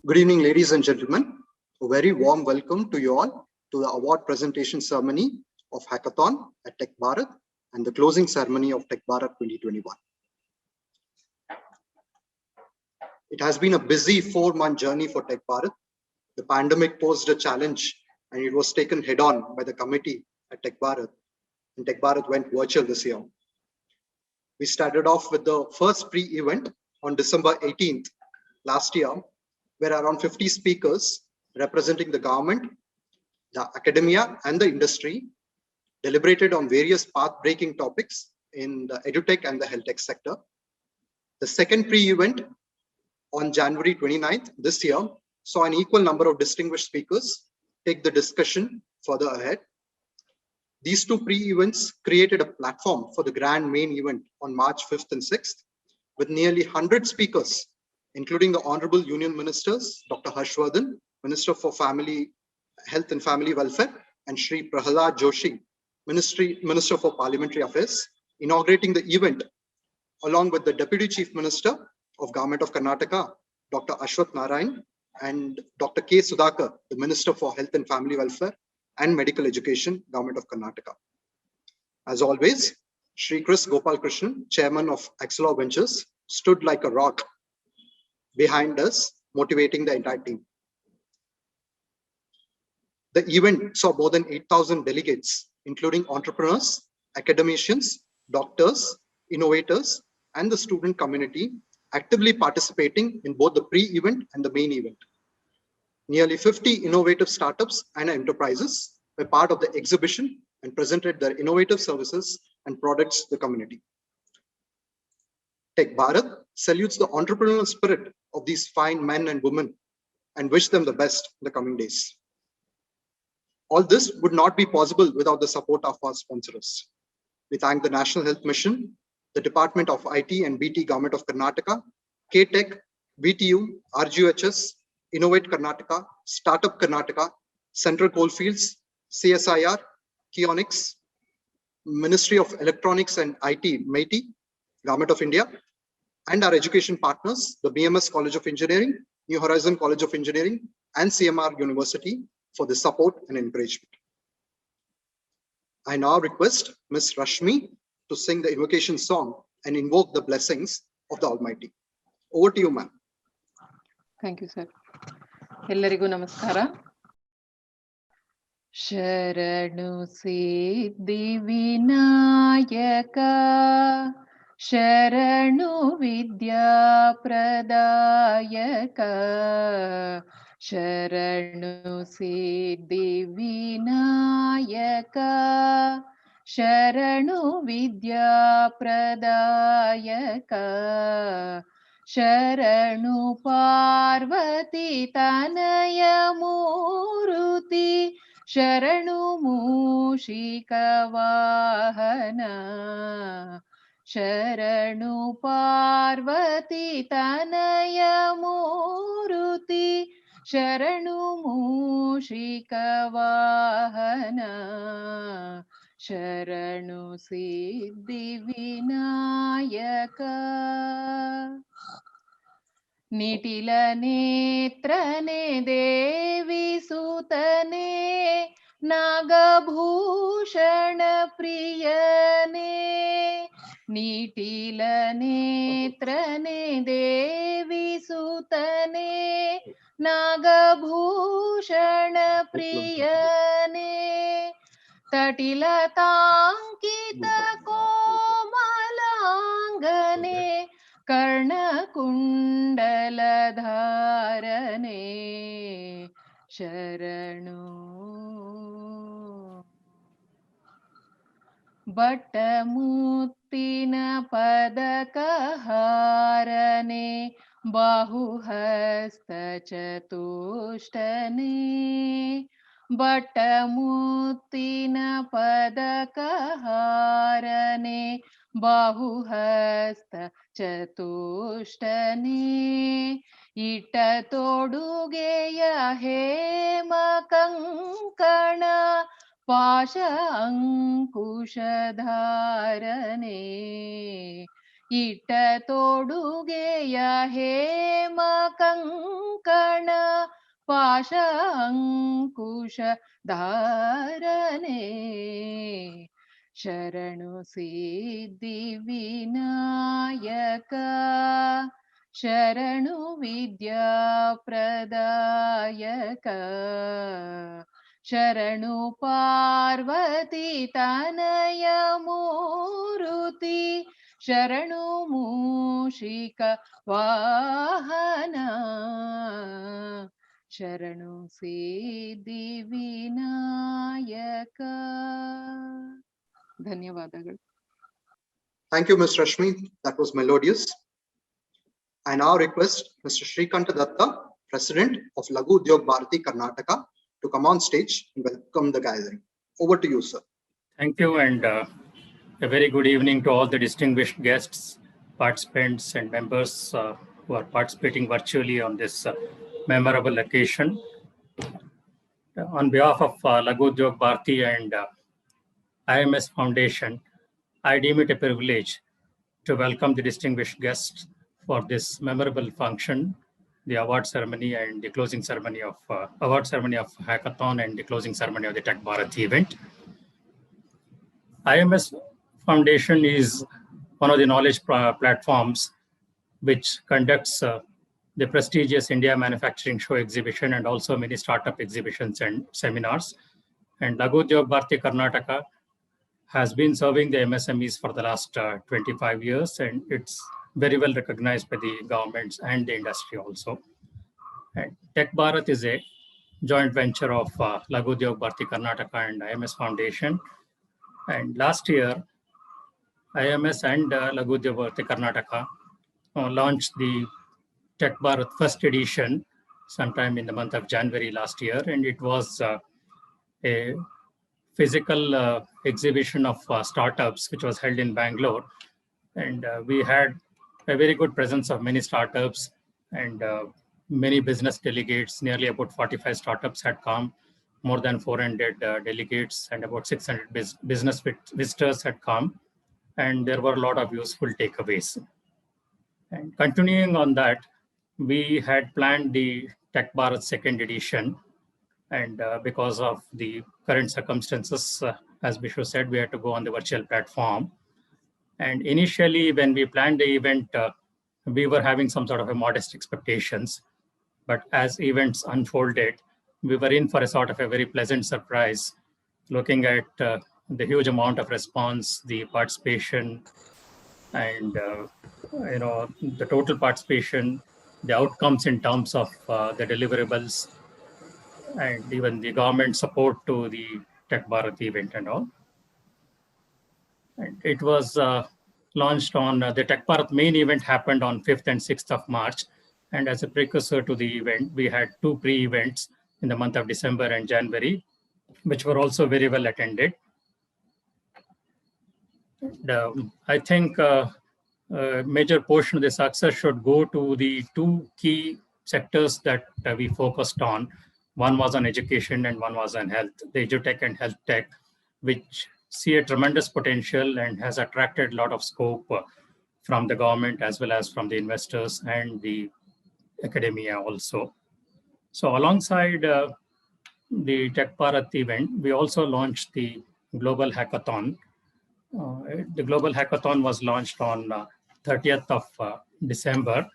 Good evening, ladies and gentlemen. A very warm welcome to you all to the award presentation ceremony of Hackathon at Tech Bharat and the closing ceremony of Tech Bharat 2021. It has been a busy 4-month journey for Tech Bharat. The pandemic posed a challenge and it was taken head on by the committee at Tech Bharat, and Tech Bharat went virtual this year. We started off with the first pre-event on December 18th last year, where around 50 speakers representing the government, the academia and the industry deliberated on various path-breaking topics in the edutech and the health tech sector. The second pre-event on January 29th this year saw an equal number of distinguished speakers take the discussion further ahead. These two pre-events created a platform for the grand main event on March 5th and 6th, with nearly 100 speakers, including the Honorable Union Ministers, Dr. Harshvardhan, Minister for Health and Family Welfare, and Shri Prahalad Joshi, Minister for Parliamentary Affairs, inaugurating the event, along with the Deputy Chief Minister of Government of Karnataka, Dr. Ashwath Narayan, and Dr. K. Sudhakar, the Minister for Health and Family Welfare and Medical Education, Government of Karnataka. As always, Shri Chris Gopal Krishnan, Chairman of Axelor Ventures, stood like a rock behind us, motivating the entire team. The event saw more than 8,000 delegates, including entrepreneurs, academicians, doctors, innovators, and the student community, actively participating in both the pre-event and the main event. Nearly 50 innovative startups and enterprises were part of the exhibition and presented their innovative services and products to the community. Tech Bharat salutes the entrepreneurial spirit of these fine men and women and wish them the best in the coming days. All this would not be possible without the support of our sponsors. We thank the National Health Mission, the Department of IT and BT Government of Karnataka, K-Tech, BTU, RGHS, Innovate Karnataka, Startup Karnataka, Central Coalfields, CSIR, Keonix, Ministry of Electronics and IT, MeitY, Government of India, and our education partners, the BMS College of Engineering, New Horizon College of Engineering, and CMR University for the support and encouragement. I now request Ms. Rashmi to sing the invocation song and invoke the blessings of the Almighty. Over to you, ma'am. Thank you, sir. ಎಲ್ಲರಿಗೂ ನಮಸ್ಕಾರ. ಶರಣು ಸಿದ್ಧಿ ವಿನಾಯಕ, ಶರಣು ವಿದ್ಯಾ ಪ್ರದಾಯಕ, ಶರಣು ಸಿದ್ಧಿ ವಿನಾಯಕ, ಶರಣು ವಿದ್ಯಾ ಪ್ರದಾಯಕ, ಶರಣು ಪಾರ್ವತಿ ತನಯ ಮೂರುತಿ, ಶರಣು ಮೂಷಿಕ ವಾಹನ, ಶರಣು ಪಾರ್ವತಿ ತನಯ ಮೂರುತಿ, ಶರಣು ಮೂಷಿಕ ವಾಹನ, ಶರಣು ಸಿದ್ಧಿ ವಿನಾಯಕ. ನಿಟಿಲ ನೇತ್ರನೆ ದೇವಿ ಸುತನೆ, ನಾಗಭೂಷಣ ಪ್ರಿಯನೆ, ನಿಟಿಲ ನೇತ್ರನೆ ದೇವಿ ಸುತನೆ, ನಾಗಭೂಷಣ ಪ್ರಿಯನೆ, ತಟಿಲ ತಾಂಕಿತ ಕೋಮಲಾಂಗನೆ, ಕರ್ಣಕುಂಡಲಧಾರನೆ, ಶರಣು. ಬಟ್ಟಮುತ್ತಿನ ಪದಕಹಾರನೆ, ಬಾಹುಹಸ್ತ ಚತುಷ್ಟನೆ, ಬಟ್ಟಮುತ್ತಿನ ಪದಕಹಾರನೆ, ಬಾಹುಹಸ್ತ ಚತುಷ್ಟನೆ, ಇಟ್ಟ ತೊಡುಗೆಯ ಹೇಮ ಕಂಕಣ, ಪಾಶ ಅಂಕುಶಧಾರನೆ, ಇಟ್ಟ ತೊಡುಗೆಯ ಹೇಮ ಕಂಕಣ, पाशाङ्कुशधारणे शरणु सिद्धिविनायक शरणु विद्याप्रदायक शरणु पार्वती तनय मूर्ति शरणु मूषिक वाहना शरणु सिद्धिविनायक ಧನ್ಯವಾದಗಳು. Thank you, Ms. Rashmi. That was melodious. I now request Mr. Shrikanta Datta, President of Lagu Udyog Bharati Karnataka, to come on stage and welcome the gathering. Over to you, sir. Thank you, and a very good evening to all the distinguished guests, participants, and members who are participating virtually on this memorable occasion. On behalf of Lagu Udyog Bharati and IMS Foundation, I deem it a privilege to welcome the distinguished guests for this memorable function, the award ceremony and the closing ceremony of award ceremony of Hackathon and the closing ceremony of the Tech Bharat event. IMS Foundation is one of the knowledge platforms which conducts the prestigious India Manufacturing Show exhibition and also many startup exhibitions and seminars. And Lagu Udyog Bharati Karnataka has been serving the MSMEs for the last 25 years, and it's very well recognized by the governments and the industry also. And Tech Bharat is a joint venture of Lagu Udyog Bharati Karnataka and IMS Foundation. And last year, IMS and Lagu Udyog Bharati Karnataka launched the Tech Bharat first edition sometime in the month of January last year, and it was a physical exhibition of startups which was held in Bangalore, and we had a very good presence of many startups and many business delegates. Nearly about 45 startups had come, more than 400 delegates, and about 600 business visitors had come, and there were a lot of useful takeaways. And continuing on that, we had planned the Tech Bharat second edition, and because of the current circumstances, as Bishu said, we had to go on the virtual platform. And initially, when we planned the event, we were having some sort of a modest expectations. But as events unfolded, we were in for a sort of a very pleasant surprise, looking at the huge amount of response, the participation, and the total participation, the outcomes in terms of the deliverables, and even the government support to the Tech Bharat event and all. And it was launched on the Tech Bharat main event happened on 5th and 6th of March. And as a precursor to the event, we had 2 pre-events in the month of December and January, which were also very well attended. And, I think a major portion of the success should go to the 2 key sectors that we focused on. One was on education and one was on health, the EduTech and Health Tech, which see a tremendous potential and has attracted a lot of scope from the government as well as from the investors and the academia also. So alongside the Tech Bharat event, we also launched the Global Hackathon. The Global Hackathon was launched on 30th of December.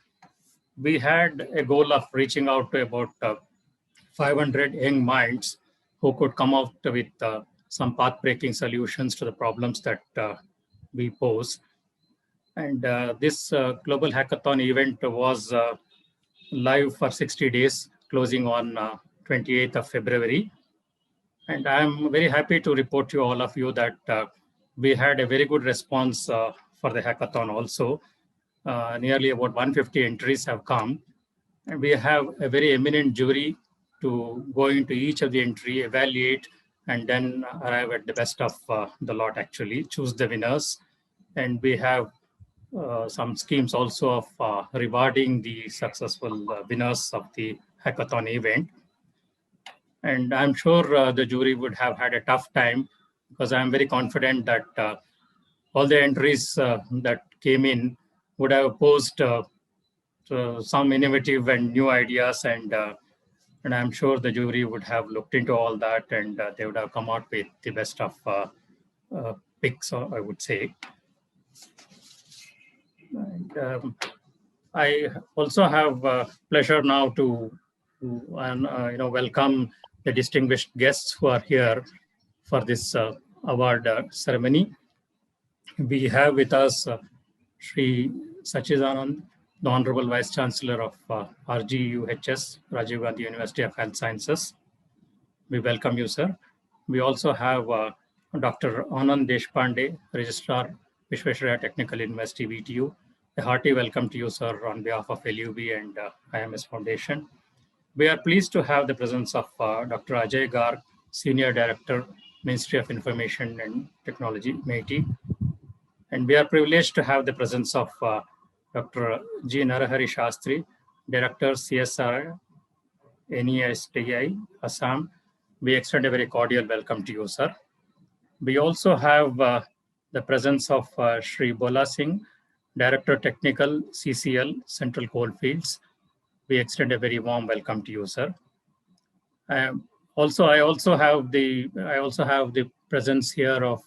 We had a goal of reaching out to about 500 young minds who could come out with some path-breaking solutions to the problems that we pose. And this Global Hackathon event was live for 60 days, closing on 28th of February. And I'm very happy to report to all of you that we had a very good response for the hackathon also. Nearly about 150 entries have come. And we have a very eminent jury to go into each of the entry, evaluate, and then arrive at the best of the lot, actually, choose the winners. And we have some schemes also of rewarding the successful winners of the hackathon event. And I'm sure the jury would have had a tough time, because I'm very confident that all the entries that came in would have posed some innovative and new ideas and And I'm sure the jury would have looked into all that, and they would have come out with the best of picks, I would say. And, I also have pleasure now to welcome the distinguished guests who are here for this award ceremony. We have with us Sri Sachidanand, the Honorable Vice Chancellor of RGUHS, Rajiv Gandhi University of Health Sciences. We welcome you, sir. We also have Dr. Anand Deshpande, Registrar, Vishwesvaraya Technical University, VTU. A hearty welcome to you, sir, on behalf of LUB and IMS Foundation. We are pleased to have the presence of Dr. Ajay Garg, Senior Director, Ministry of Information and Technology, MeitY. And we are privileged to have the presence of Dr. G. Narahari Shastri, Director, CSR, NESTI, Assam. We extend a very cordial welcome to you, sir. We also have the presence of Sri Bola Singh, Director Technical, CCL, Central Coalfields. We extend a very warm welcome to you, sir. I also have the presence here of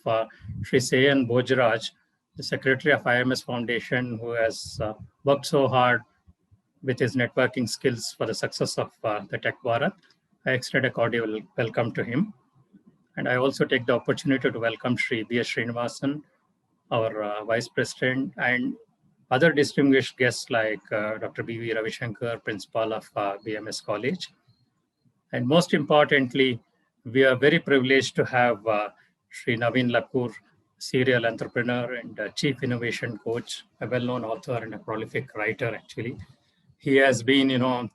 Sri Sayan Bojraj, the Secretary of IMS Foundation, who has worked so hard with his networking skills for the success of the Tech Bharat. I extend a cordial welcome to him. And I also take the opportunity to welcome Sri B.S. Srinivasan, our Vice President, and other distinguished guests like Dr. B.V. Ravishankar, Principal of BMS College. And most importantly, we are very privileged to have Sri Naveen Lakur, serial entrepreneur and Chief Innovation Coach, a well-known author and a prolific writer, actually. He has been,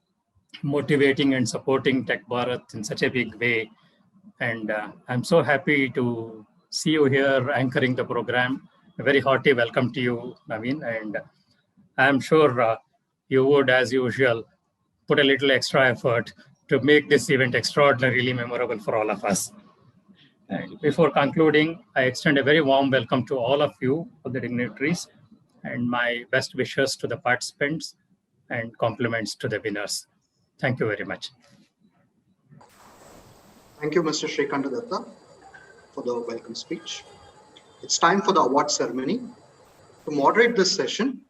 motivating and supporting Tech Bharat in such a big way. And I'm so happy to see you here anchoring the program. A very hearty welcome to you, Naveen. And I'm sure you would, as usual, put a little extra effort to make this event extraordinarily memorable for all of us. And before concluding, I extend a very warm welcome to all of you, all the dignitaries, and my best wishes to the participants and compliments to the winners. Thank you very much. Thank you, Mr. Shrikanta Datta, for the welcome speech. It's time for the award ceremony. To moderate this session,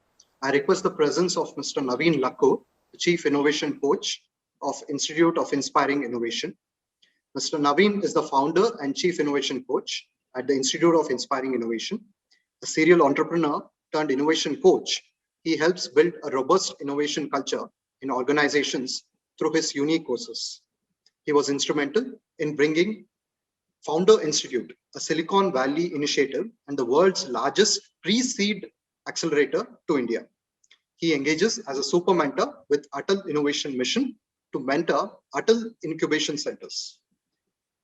I request the presence of Mr. Naveen Lakur, the Chief Innovation Coach of Institute of Inspiring Innovation. Mr. Naveen is the founder and Chief Innovation Coach at the Institute of Inspiring Innovation. A serial entrepreneur turned innovation coach, he helps build a robust innovation culture in organizations through his unique courses. He was instrumental in bringing Founder Institute, a Silicon Valley initiative and the world's largest pre-seed accelerator, to India. He engages as a super mentor with Atal Innovation Mission to mentor Atal Incubation Centers.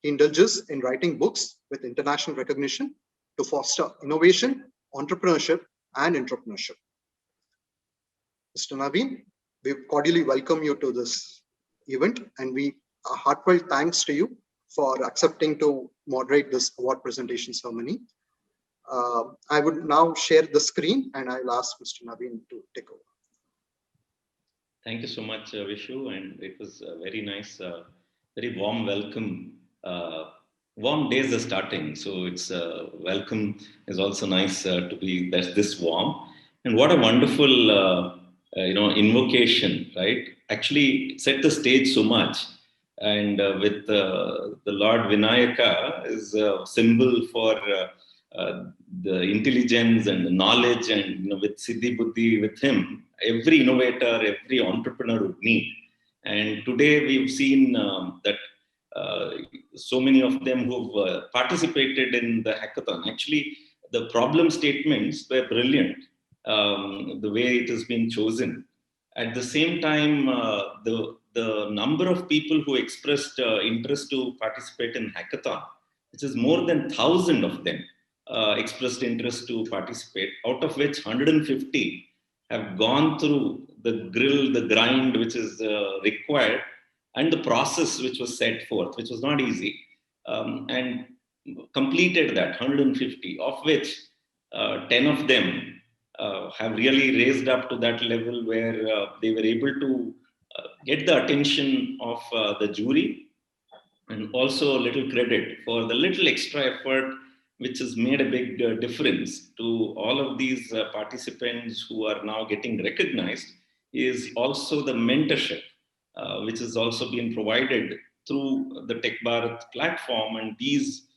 He indulges in writing books with international recognition to foster innovation, entrepreneurship, and entrepreneurship. Mr. Naveen, we cordially welcome you to this event, and we are heartfelt thanks to you for accepting to moderate this award presentation ceremony. I would now share the screen and I'll ask Mr. Naveen to take over. Thank you so much, Vishu, and it was a very nice, very warm welcome. Warm days are starting, so it's welcome is also nice to be this warm. And what a wonderful, invocation, right? Actually set the stage so much. And with the Lord Vinayaka is a symbol for the intelligence and the knowledge, and with Siddhi Buddhi with him, every innovator, every entrepreneur would need. And today we've seen that so many of them who've participated in the hackathon. Actually, the problem statements were brilliant, the way it has been chosen. At the same time, the number of people who expressed interest to participate in hackathon, which is more than 1,000 of them expressed interest to participate, out of which 150 have gone through the grill, the grind, which is required, and the process which was set forth, which was not easy, and completed that 150, of which 10 of them have really raised up to that level where they were able to get the attention of the jury, and also a little credit for the little extra effort which has made a big difference to all of these participants who are now getting recognized, is also the mentorship, which has also been provided through the Tech Bharat platform. And these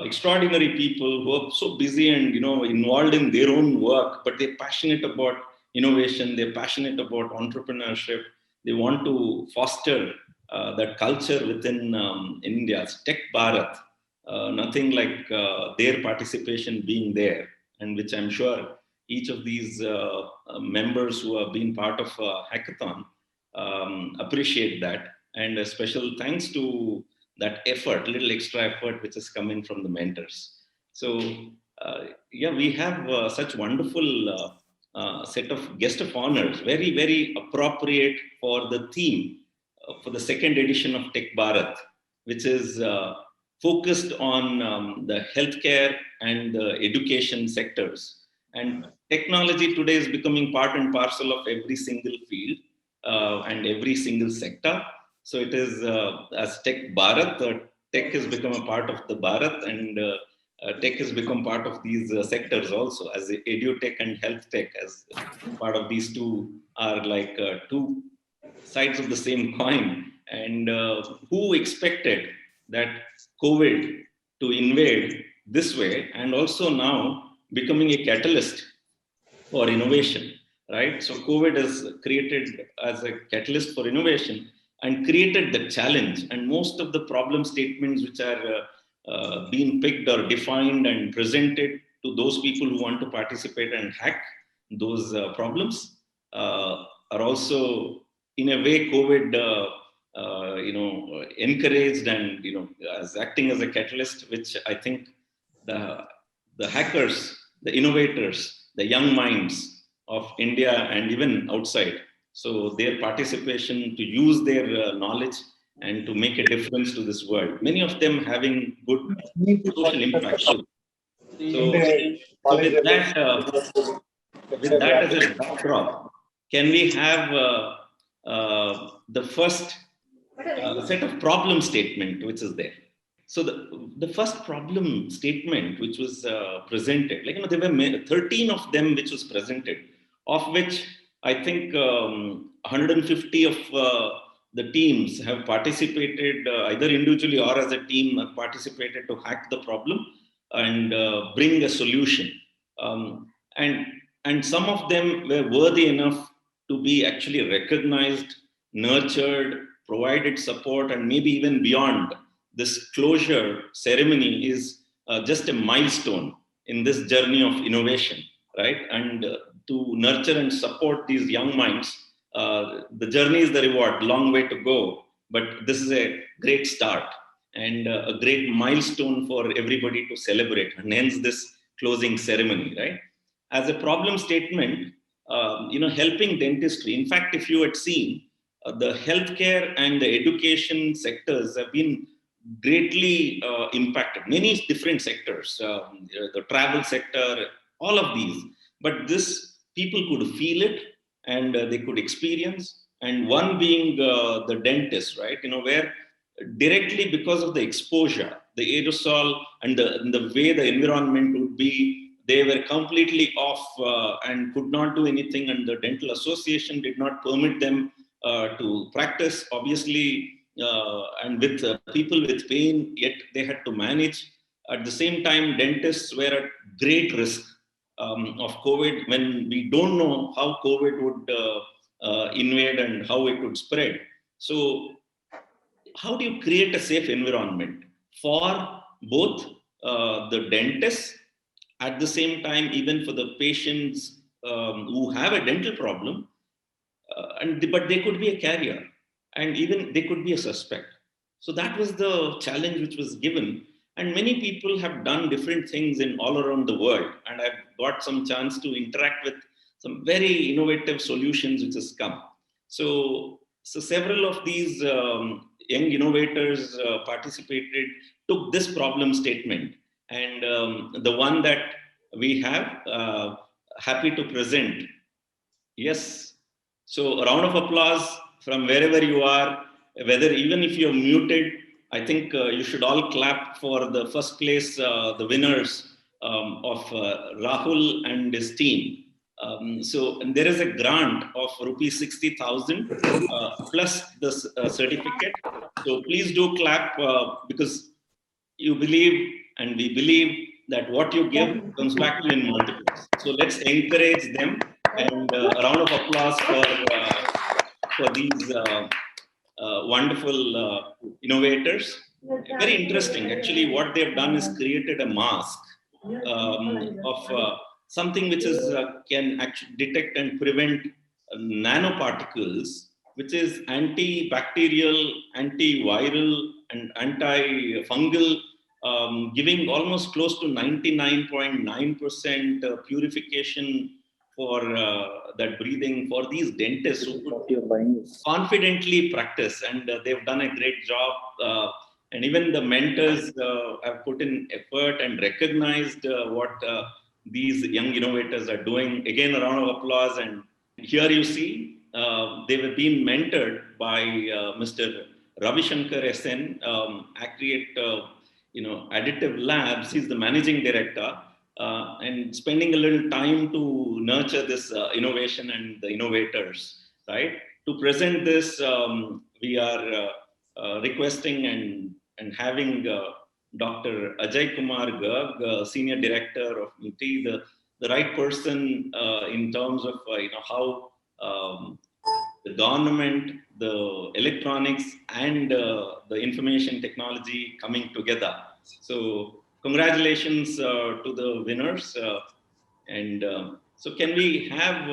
extraordinary people who are so busy and involved in their own work, but they're passionate about innovation, they're passionate about entrepreneurship, they want to foster that culture within India's Tech Bharat. Nothing like their participation being there, and which I'm sure each of these members who have been part of hackathon appreciate that. And a special thanks to that effort, little extra effort, which is coming from the mentors. So yeah, we have such wonderful set of guest of honors, very, very appropriate for the theme for the second edition of Tech Bharat, which is focused on the healthcare and the education sectors. And technology today is becoming part and parcel of every single field and every single sector. So it is as Tech Bharat, tech has become a part of the Bharat, and tech has become part of these sectors also, as edutech and health tech, as part of these two are like two sides of the same coin. And who expected that COVID to invade this way, and also now becoming a catalyst for innovation, right? So COVID is created as a catalyst for innovation and created the challenge. And most of the problem statements which are being picked or defined and presented to those people who want to participate and hack those problems are also, in a way, COVID encouraged and as acting as a catalyst, which I think the hackers, the innovators, the young minds of India and even outside, so their participation to use their knowledge and to make a difference to this world, many of them having good social impact too. So with that as a backdrop, can we have the first set of problem statement which is there? So the first problem statement which was presented, there were 13 of them which was presented, of which I think 150 of the teams have participated either individually or as a team, have participated to hack the problem and bring a solution. And some of them were worthy enough to be actually recognized, nurtured, provided support, and maybe even beyond. This closure ceremony is just a milestone in this journey of innovation, right? And to nurture and support these young minds, the journey is the reward, long way to go, but this is a great start and a great milestone for everybody to celebrate, and hence this closing ceremony, right? As a problem statement, helping dentistry. In fact, if you had seen, the healthcare and the education sectors have been greatly impacted. Many different sectors, the travel sector, all of these. But this, people could feel it and they could experience. And one being the dentist, right? Where directly because of the exposure, the aerosol and the way the environment would be, they were completely off and could not do anything. And the dental association did not permit them to practice, obviously, and with people with pain, yet they had to manage. At the same time, dentists were at great risk of COVID, when we don't know how COVID would invade and how it would spread. So how do you create a safe environment for both the dentists, at the same time, even for the patients who have a dental problem, but they could be a carrier, and even they could be a suspect. So that was the challenge which was given. And many people have done different things in all around the world. And I've got some chance to interact with some very innovative solutions which has come. So several of these young innovators participated, took this problem statement. And the one that we have, happy to present. Yes. So a round of applause from wherever you are, whether even if you're muted, I think you should all clap for the first place, the winners of Rahul and his team. And there is a grant of rupees 60,000 plus the certificate. So please do clap because you believe and we believe that what you give comes back to you in multiples. So let's encourage them, and a round of applause for these wonderful innovators. Very interesting. Actually, what they've done is created a mask of something which is can actually detect and prevent nanoparticles, which is antibacterial, antiviral, and antifungal, giving almost close to 99.9% purification for that breathing for these dentists who could confidently practice, and they've done a great job. And even the mentors have put in effort and recognized what these young innovators are doing. Again, a round of applause. And here you see they were being mentored by Mr. Ravi Shankar SN, Accreate Additive Labs. He's the managing director, and spending a little time to nurture this innovation and the innovators, right? To present this, we are requesting and having Dr. Ajay Kumar Garg, Senior Director of MITI, the right person in terms of how the government, the electronics, and the information technology coming together. So congratulations to the winners. So can we have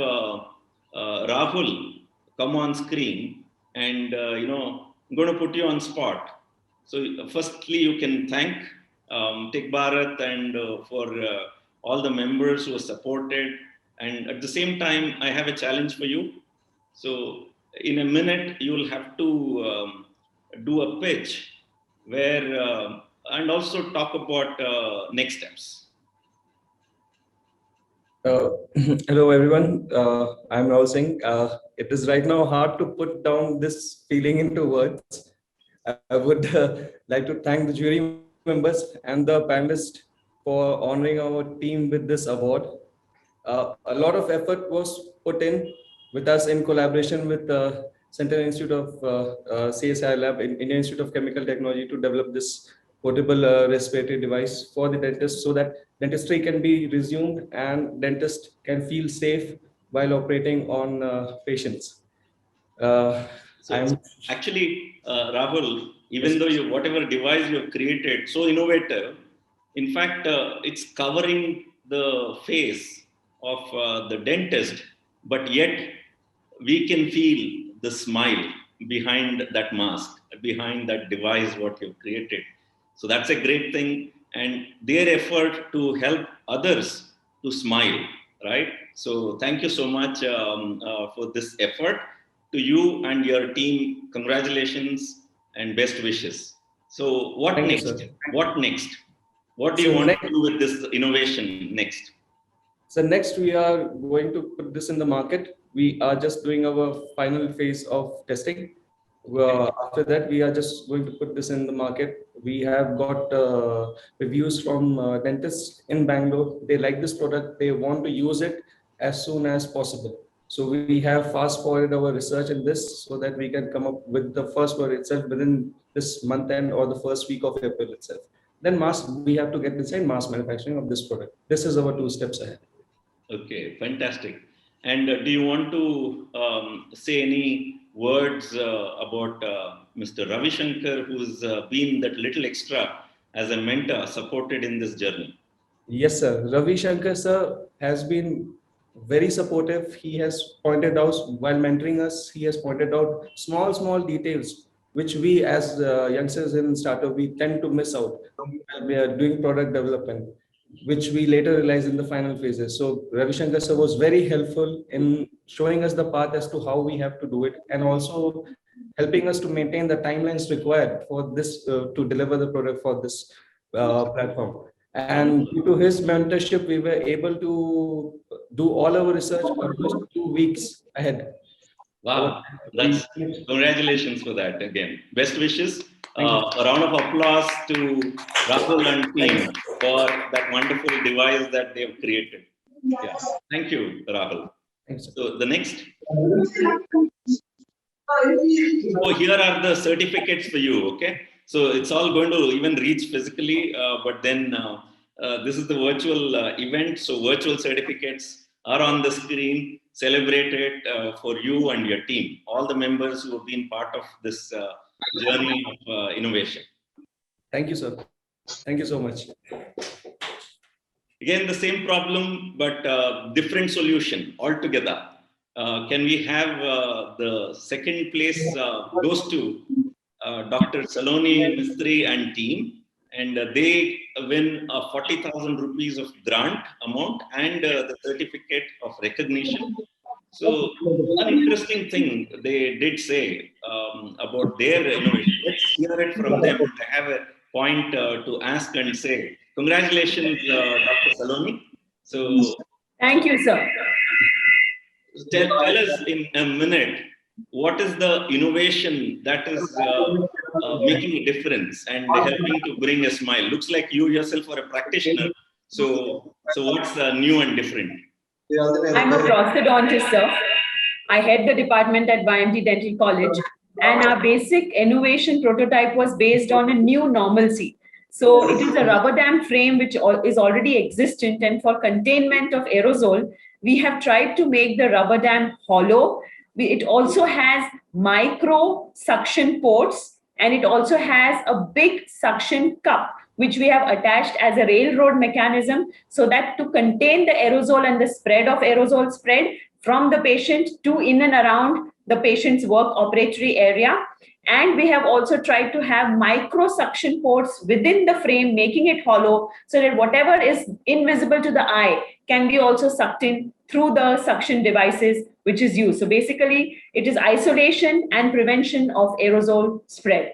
Rahul come on screen? And I'm going to put you on spot. So firstly, you can thank Tech Bharat and for all the members who are supported. And at the same time, I have a challenge for you. So in a minute, you will have to do a pitch where and also talk about next steps. Hello, everyone. I'm Rahul Singh. It is right now hard to put down this feeling into words. I would like to thank the jury members and the panelists for honoring our team with this award. A lot of effort was put in with us in collaboration with the Central Institute of CSI Lab, Indian Institute of Chemical Technology, to develop this portable respiratory device for the dentist so that dentistry can be resumed and dentist can feel safe while operating on patients. Actually, Rahul, even though whatever device you have created, so innovative, in fact, it's covering the face of the dentist, but yet we can feel the smile behind that mask, behind that device, what you've created. So that's a great thing. And their effort to help others to smile, right? So thank you so much for this effort. To you and your team, congratulations and best wishes. So what Thank you, next? sir. What next? What do you want to do with this innovation next? So next we are going to put this in the market. We are just doing our final phase of testing. After that, we are just going to put this in the market. We have got reviews from dentists in Bangalore. They like this product. They want to use it as soon as possible. So we have fast forwarded our research in this so that we can come up with the first word itself within this month end or the first week of April itself. Then we have to get design mass manufacturing of this product. This is our 2 steps ahead. Okay, fantastic. And do you want to say any words about Mr. Ravi Shankar, who's been that little extra as a mentor supported in this journey? Yes, sir. Ravi Shankar, sir, has been very supportive. He has pointed out, while mentoring us, he has pointed out small details which we as youngsters in startup, we tend to miss out. We are doing product development, which we later realize in the final phases. So Ravi Shankar sir was very helpful in showing us the path as to how we have to do it, and also helping us to maintain the timelines required for this to deliver the product for this platform. And due to his mentorship, we were able to do all our research almost 2 weeks ahead. Wow, that's congratulations for that again. Best wishes. A round of applause to Rahul and team for that wonderful device that they've created. Yeah, thank you, Rahul. Thanks. So the next. So here are the certificates for you. Okay, so it's all going to even reach physically, but then this is the virtual event. So virtual certificates are on the screen. Celebrate it for you and your team, all the members who have been part of this journey of innovation. Thank you, sir. Thank you so much. Again, the same problem, but different solution altogether. Can we have the second place goes to Dr. Saloni Mistry and team, and they win 40,000 rupees of grant amount and the certificate of recognition. So one interesting thing they did say about their innovation. Let's hear it from them. I have a point to ask and say. Congratulations, Dr. Saloni. So thank you, sir. Tell us in a minute, what is the innovation that is making a difference and helping to bring a smile? Looks like you yourself are a practitioner. So what's new and different? I'm a prosthodontist, sir. I head the department at YMT Dental College, and our basic innovation prototype was based on a new normalcy. So it is a rubber dam frame which is already existent, and for containment of aerosol, we have tried to make the rubber dam hollow. It also has micro suction ports, and it also has a big suction cup, which we have attached as a railroad mechanism, so that to contain the aerosol and the spread of aerosol spread from the patient to in and around the patient's work operatory area. And we have also tried to have micro suction ports within the frame, making it hollow, so that whatever is invisible to the eye can be also sucked in through the suction devices which is used. So basically, it is isolation and prevention of aerosol spread.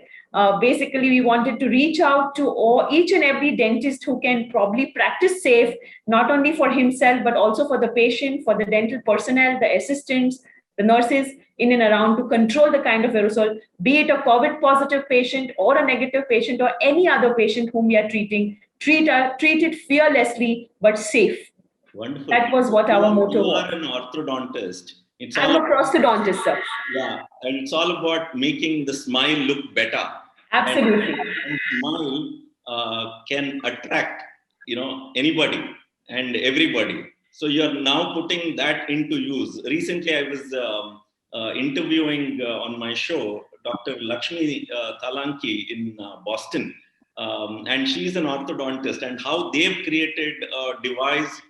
Basically, we wanted to reach out to each and every dentist who can probably practice safe, not only for himself, but also for the patient, for the dental personnel, the assistants, the nurses in and around, to control the kind of aerosol, be it a COVID positive patient or a negative patient or any other patient whom we are treating, treat it fearlessly but safe. Wonderful. That was what our motto was. You are an orthodontist. I'm a prosthodontist, sir. Yeah, and it's all about making the smile look better. Absolutely. And smile can attract, anybody and everybody. So you are now putting that into use. Recently, I was interviewing on my show Dr. Lakshmi Talanki in Boston, and she's an orthodontist, and how they've created a device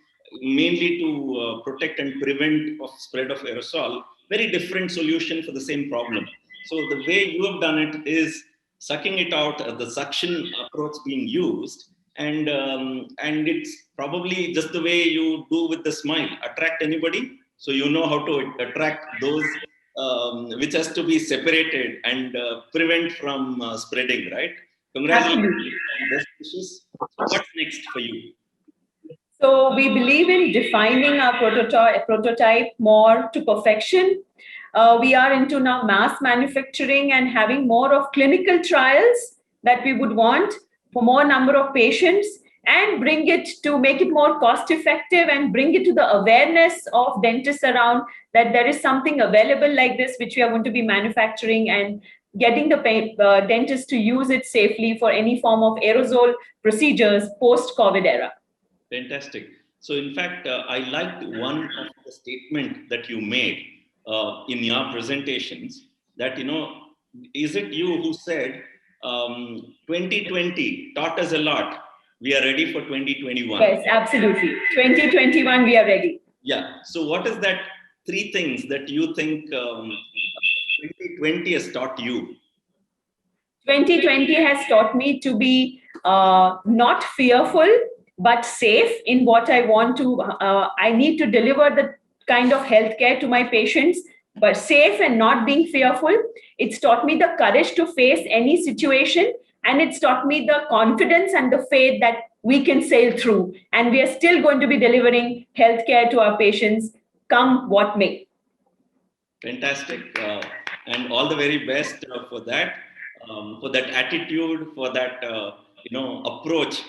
mainly to protect and prevent of spread of aerosol. Very different solution for the same problem. So the way you have done it is sucking it out, the suction approach being used, and it's probably just the way you do with the smile, attract anybody. So you know how to attract those which has to be separated and prevent from spreading, right? Congratulations. Best wishes. What's next for you? So we believe in defining our prototype more to perfection. We are into now mass manufacturing and having more of clinical trials that we would want for more number of patients, and bring it to make it more cost effective and bring it to the awareness of dentists around that there is something available like this, which we are going to be manufacturing, and getting the dentists to use it safely for any form of aerosol procedures post-COVID era. Fantastic. So in fact, I liked one of the statement that you made in your presentations, that, is it you who said 2020 taught us a lot. We are ready for 2021. Yes, absolutely. 2021, we are ready. Yeah. So what is that 3 things that you think 2020 has taught you? 2020 has taught me to be not fearful, but safe in what I want to. I need to deliver the kind of healthcare to my patients, but safe and not being fearful. It's taught me the courage to face any situation, and it's taught me the confidence and the faith that we can sail through, and we are still going to be delivering healthcare to our patients, come what may. Fantastic. And all the very best for that attitude, for that, approach.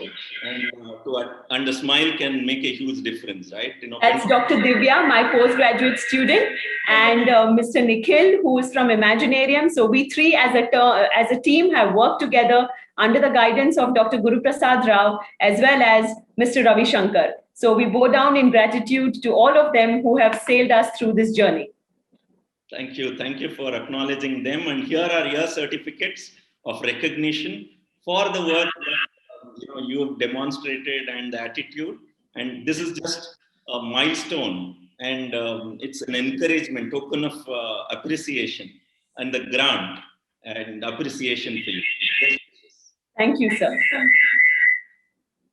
And the smile can make a huge difference, right? That's Dr. Divya, my postgraduate student, and Mr. Nikhil, who is from Imaginarium. So we three as a team have worked together under the guidance of Dr. Guru Prasad Rao, as well as Mr. Ravi Shankar. So we bow down in gratitude to all of them who have sailed us through this journey. Thank you. Thank you for acknowledging them. And here are your certificates of recognition for the work that you have demonstrated and the attitude. And this is just a milestone, and it's an encouragement, token of appreciation, and the grant and appreciation for you. Thank you, sir.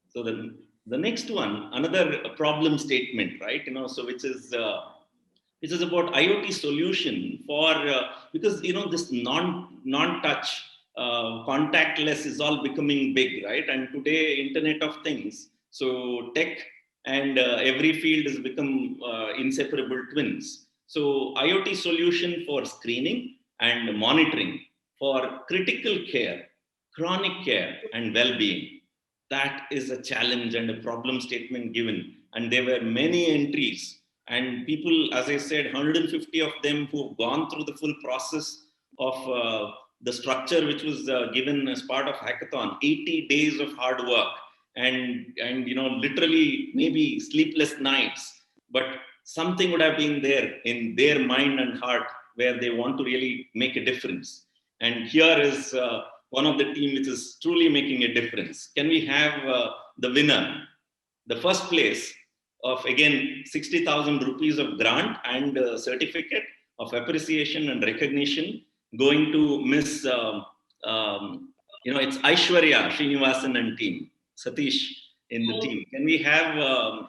So the next one, another problem statement, right? So which is about IoT solution for because this non-touch contactless is all becoming big, right? And today, Internet of Things, so tech and every field has become inseparable twins. So IoT solution for screening and monitoring for critical care, chronic care, and well-being. That is a challenge and a problem statement given. And there were many entries. And people, as I said, 150 of them who have gone through the full process of the structure which was given as part of hackathon, 80 days of hard work, and literally maybe sleepless nights, but something would have been there in their mind and heart where they want to really make a difference. And here is one of the team which is truly making a difference. Can we have the winner, the first place of, again, 60,000 rupees of grant and certificate of appreciation and recognition going to Miss, it's Aishwarya Srinivasan and team, Satish in the team. Can we have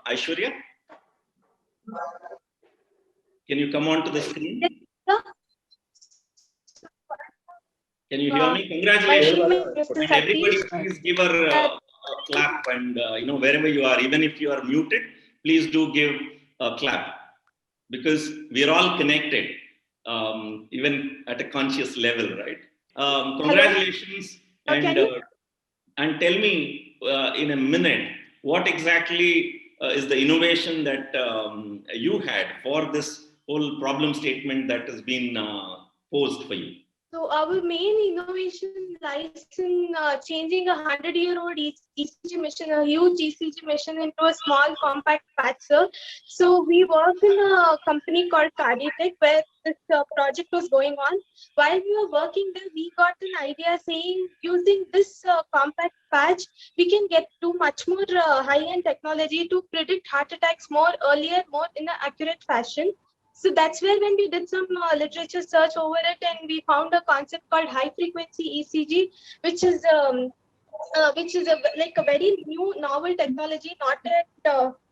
Aishwarya? Can you come on to the screen? Can you hear me? Congratulations. And everybody please give her a clap, and wherever you are, even if you are muted, please do give a clap, because we are all connected, even at a conscious level, right? Congratulations. And tell me in a minute, what exactly is the innovation that you had for this whole problem statement that has been posed for you? So our main innovation lies in changing a 100-year-old ECG machine, a huge ECG machine, into a small compact patcher. So we worked in a company called Cardiotech where this project was going on. While we were working there, we got an idea saying using this compact patch, we can get to much more high-end technology to predict heart attacks more earlier, more in an accurate fashion. So that's where when we did some literature search over it, and we found a concept called high frequency ECG, which is like a very new novel technology, not yet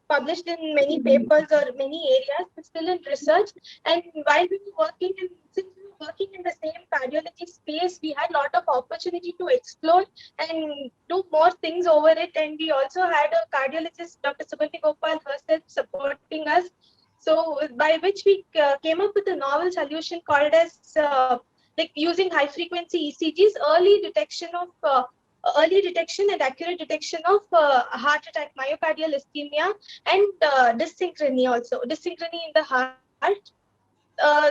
published in many papers or many areas, but still in research. And while we were working, and since we were working in the same cardiology space, we had a lot of opportunity to explore and do more things over it. And we also had a cardiologist, Dr. Subhati Gopal herself, supporting us. So by which we came up with a novel solution called as like using high frequency ECGs, early detection and accurate detection of heart attack, myocardial ischemia, and dysynchrony also, dysynchrony in the heart.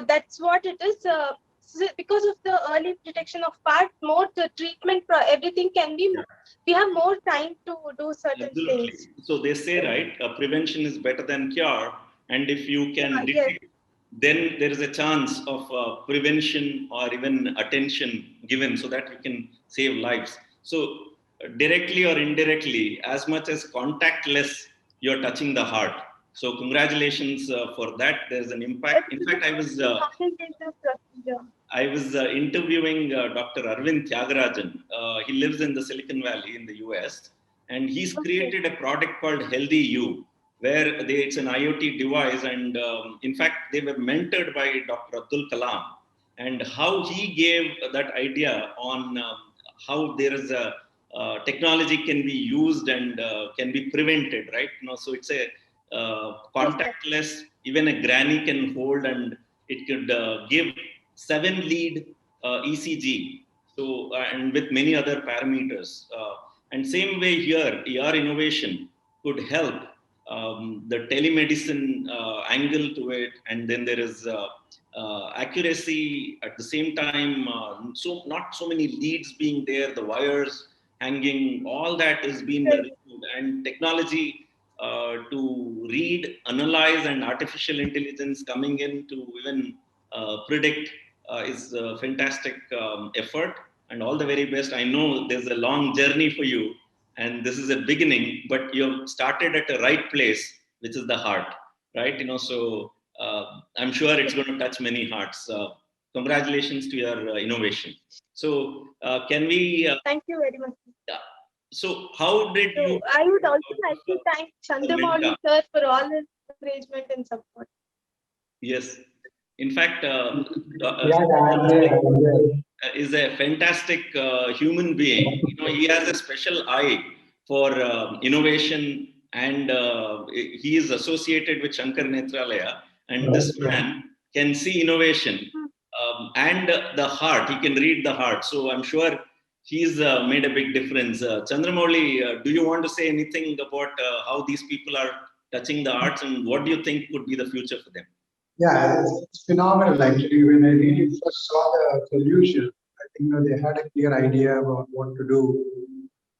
That's what it is. So because of the early detection of part, more the treatment, everything can be, we have more time to do certain things. So they say, right, prevention is better than cure. And if you can detect, then there is a chance of prevention or even attention given so that you can save lives. So directly or indirectly, as much as contactless, you're touching the heart. So congratulations for that. There's an impact. In fact, I was interviewing Dr. Arvind Tyagarajan. He lives in the Silicon Valley in the US, and he's created a product called Healthy You, where it's an IoT device. And in fact, they were mentored by Dr. Abdul Kalam, and how he gave that idea on how there is a technology can be used and can be prevented, right? So it's a contactless, even a granny can hold and It could give 7-lead ECG. So, and with many other parameters. And same way here, ER innovation could help the telemedicine angle to it. And then there is accuracy at the same time. So not so many leads being there, the wires hanging, all that is being removed. And technology to read, analyze, and artificial intelligence coming in to even predict is a fantastic effort. And all the very best. I know there's a long journey for you, and this is a beginning, but you've started at the right place, which is the heart, right? So I'm sure it's going to touch many hearts. Congratulations to your innovation. So can we? Thank you very much. So how did you? I would also like to thank Chandramouli sir for all his encouragement and support. Yes. In fact, is a fantastic human being. He has a special eye for innovation, and he is associated with Shankar Netralaya. And this man can see innovation and the heart. He can read the heart. So I'm sure he's made a big difference. Chandramouli, do you want to say anything about how these people are touching the arts, and what do you think could be the future for them? Yeah, it's phenomenal actually. When I really first saw the solution, I think they had a clear idea about what to do,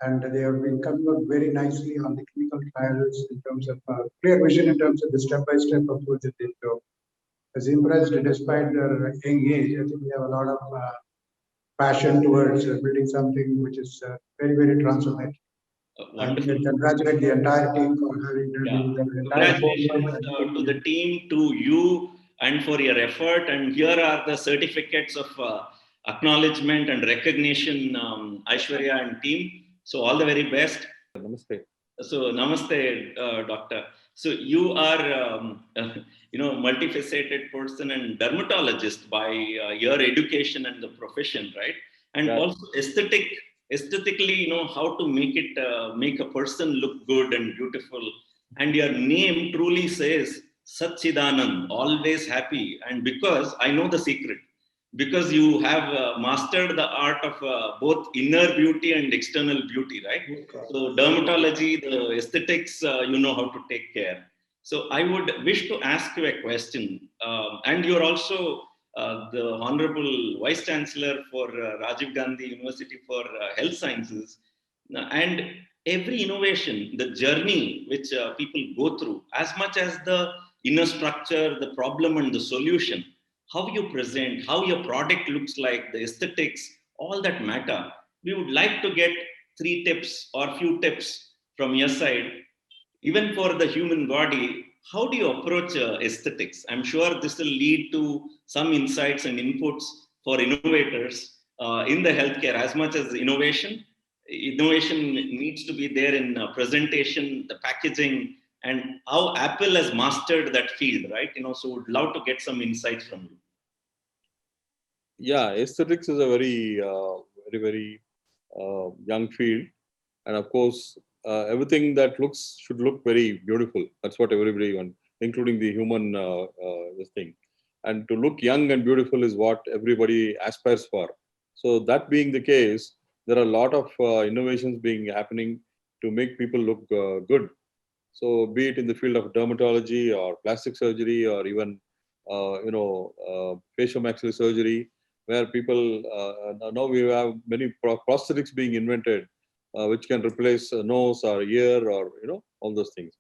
and they have been coming out very nicely on the clinical trials in terms of clear vision in terms of the step-by-step approach that they took. I was impressed despite their young age. I think they have a lot of passion towards building something which is very, very transformative. And I congratulate the entire team for having done the entire congratulations to the team, to you, and for your effort. And here are the certificates of acknowledgement and recognition, Aishwarya and team. So all the very best. Namaste. So namaste, doctor. So you are, multifaceted person and dermatologist by your education and the profession, right? And also aesthetically, how to make it, make a person look good and beautiful. And your name truly says Satchidanand, always happy. And because I know the secret, because you have mastered the art of both inner beauty and external beauty, right? Okay. So dermatology, the aesthetics, you know how to take care. So I would wish to ask you a question. And you're also the Honorable Vice Chancellor for Rajiv Gandhi University for Health Sciences. And every innovation, the journey which people go through, as much as the inner structure, the problem and the solution, how you present, how your product looks like, the aesthetics, all that matter. We would like to get 3 tips or few tips from your side. Even for the human body, how do you approach aesthetics? I'm sure this will lead to some insights and inputs for innovators in the healthcare. As much as innovation needs to be there in presentation, the packaging, and how Apple has mastered that field, right? So would love to get some insights from you. Yeah, aesthetics is a very, very young field. And of course, everything that should look very beautiful. That's what everybody wants, including the human this thing. And to look young and beautiful is what everybody aspires for. So that being the case, there are a lot of innovations happening to make people look good. So be it in the field of dermatology or plastic surgery or even facial surgery, where people now we have many prosthetics being invented, which can replace a nose or ear or all those things.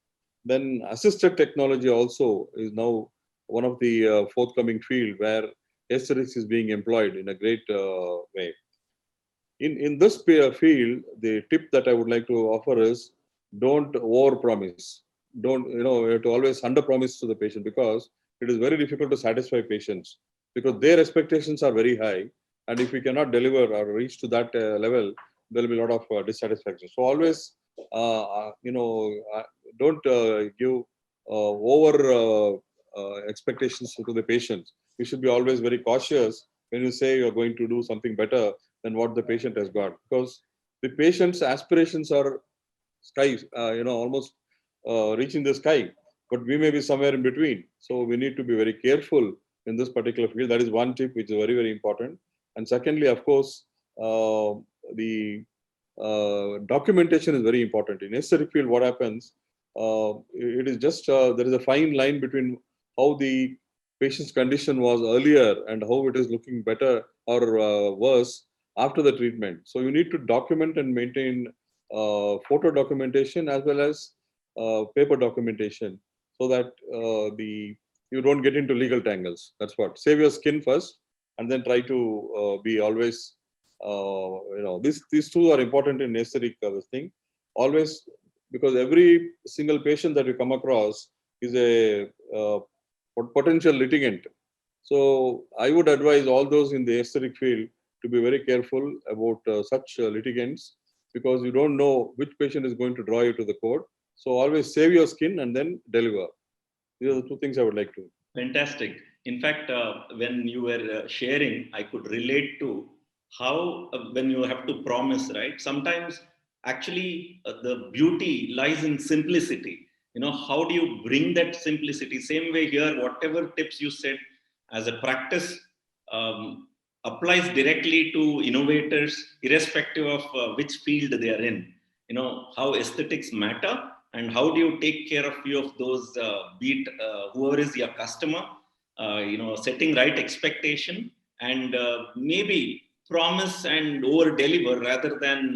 Then assisted technology also is now one of the forthcoming field where aesthetics is being employed in a great way. In this field, the tip that I would like to offer is don't overpromise. Don't you have to always underpromise to the patient, because it is very difficult to satisfy patients because their expectations are very high, and if we cannot deliver or reach to that level, there will be a lot of dissatisfaction. So always, don't give over expectations to the patients. You should be always very cautious when you say you're going to do something better than what the patient has got, because the patient's aspirations are sky, almost reaching the sky, but we may be somewhere in between. So we need to be very careful in this particular field. That is one tip which is very, very important. And secondly, of course, the documentation is very important. In aesthetic field, what happens, it is just, there is a fine line between how the patient's condition was earlier and how it is looking better or worse after the treatment. So you need to document and maintain photo documentation as well as paper documentation, so that you don't get into legal tangles. That's what. Save your skin first, and then try to be always, these two are important in aesthetic thing. Always, because every single patient that you come across is a potential litigant. So I would advise all those in the aesthetic field to be very careful about such litigants, because you don't know which patient is going to draw you to the court. So always save your skin and then deliver. These are the two things I would like to. Fantastic. In fact, when you were sharing, I could relate to how when you have to promise, right? Sometimes actually the beauty lies in simplicity. How do you bring that simplicity? Same way here, whatever tips you said as a practice applies directly to innovators, irrespective of which field they are in. How aesthetics matter, and how do you take care of few of those, be it whoever is your customer, setting right expectation, and maybe promise and over deliver rather than,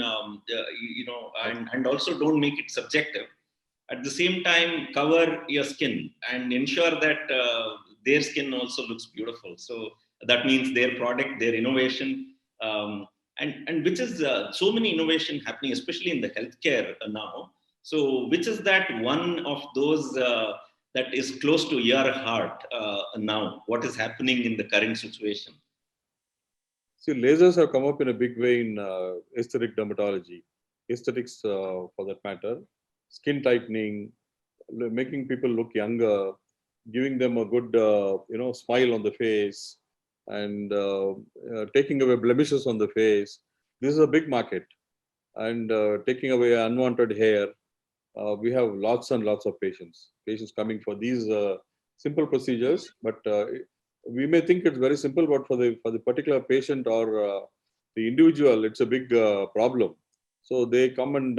and also don't make it subjective. At the same time, cover your skin and ensure that their skin also looks beautiful. So that means their product, their innovation, and which is so many innovation happening, especially in the healthcare now. So which is that one of those that is close to your heart now? What is happening in the current situation? See, lasers have come up in a big way in aesthetic dermatology, aesthetics for that matter, skin tightening, making people look younger, giving them a good, smile on the face, and taking away blemishes on the face. This is a big market, and taking away unwanted hair. We have lots and lots of patients coming for these simple procedures, but we may think it's very simple, but for the particular patient or the individual, it's a big problem. So they come and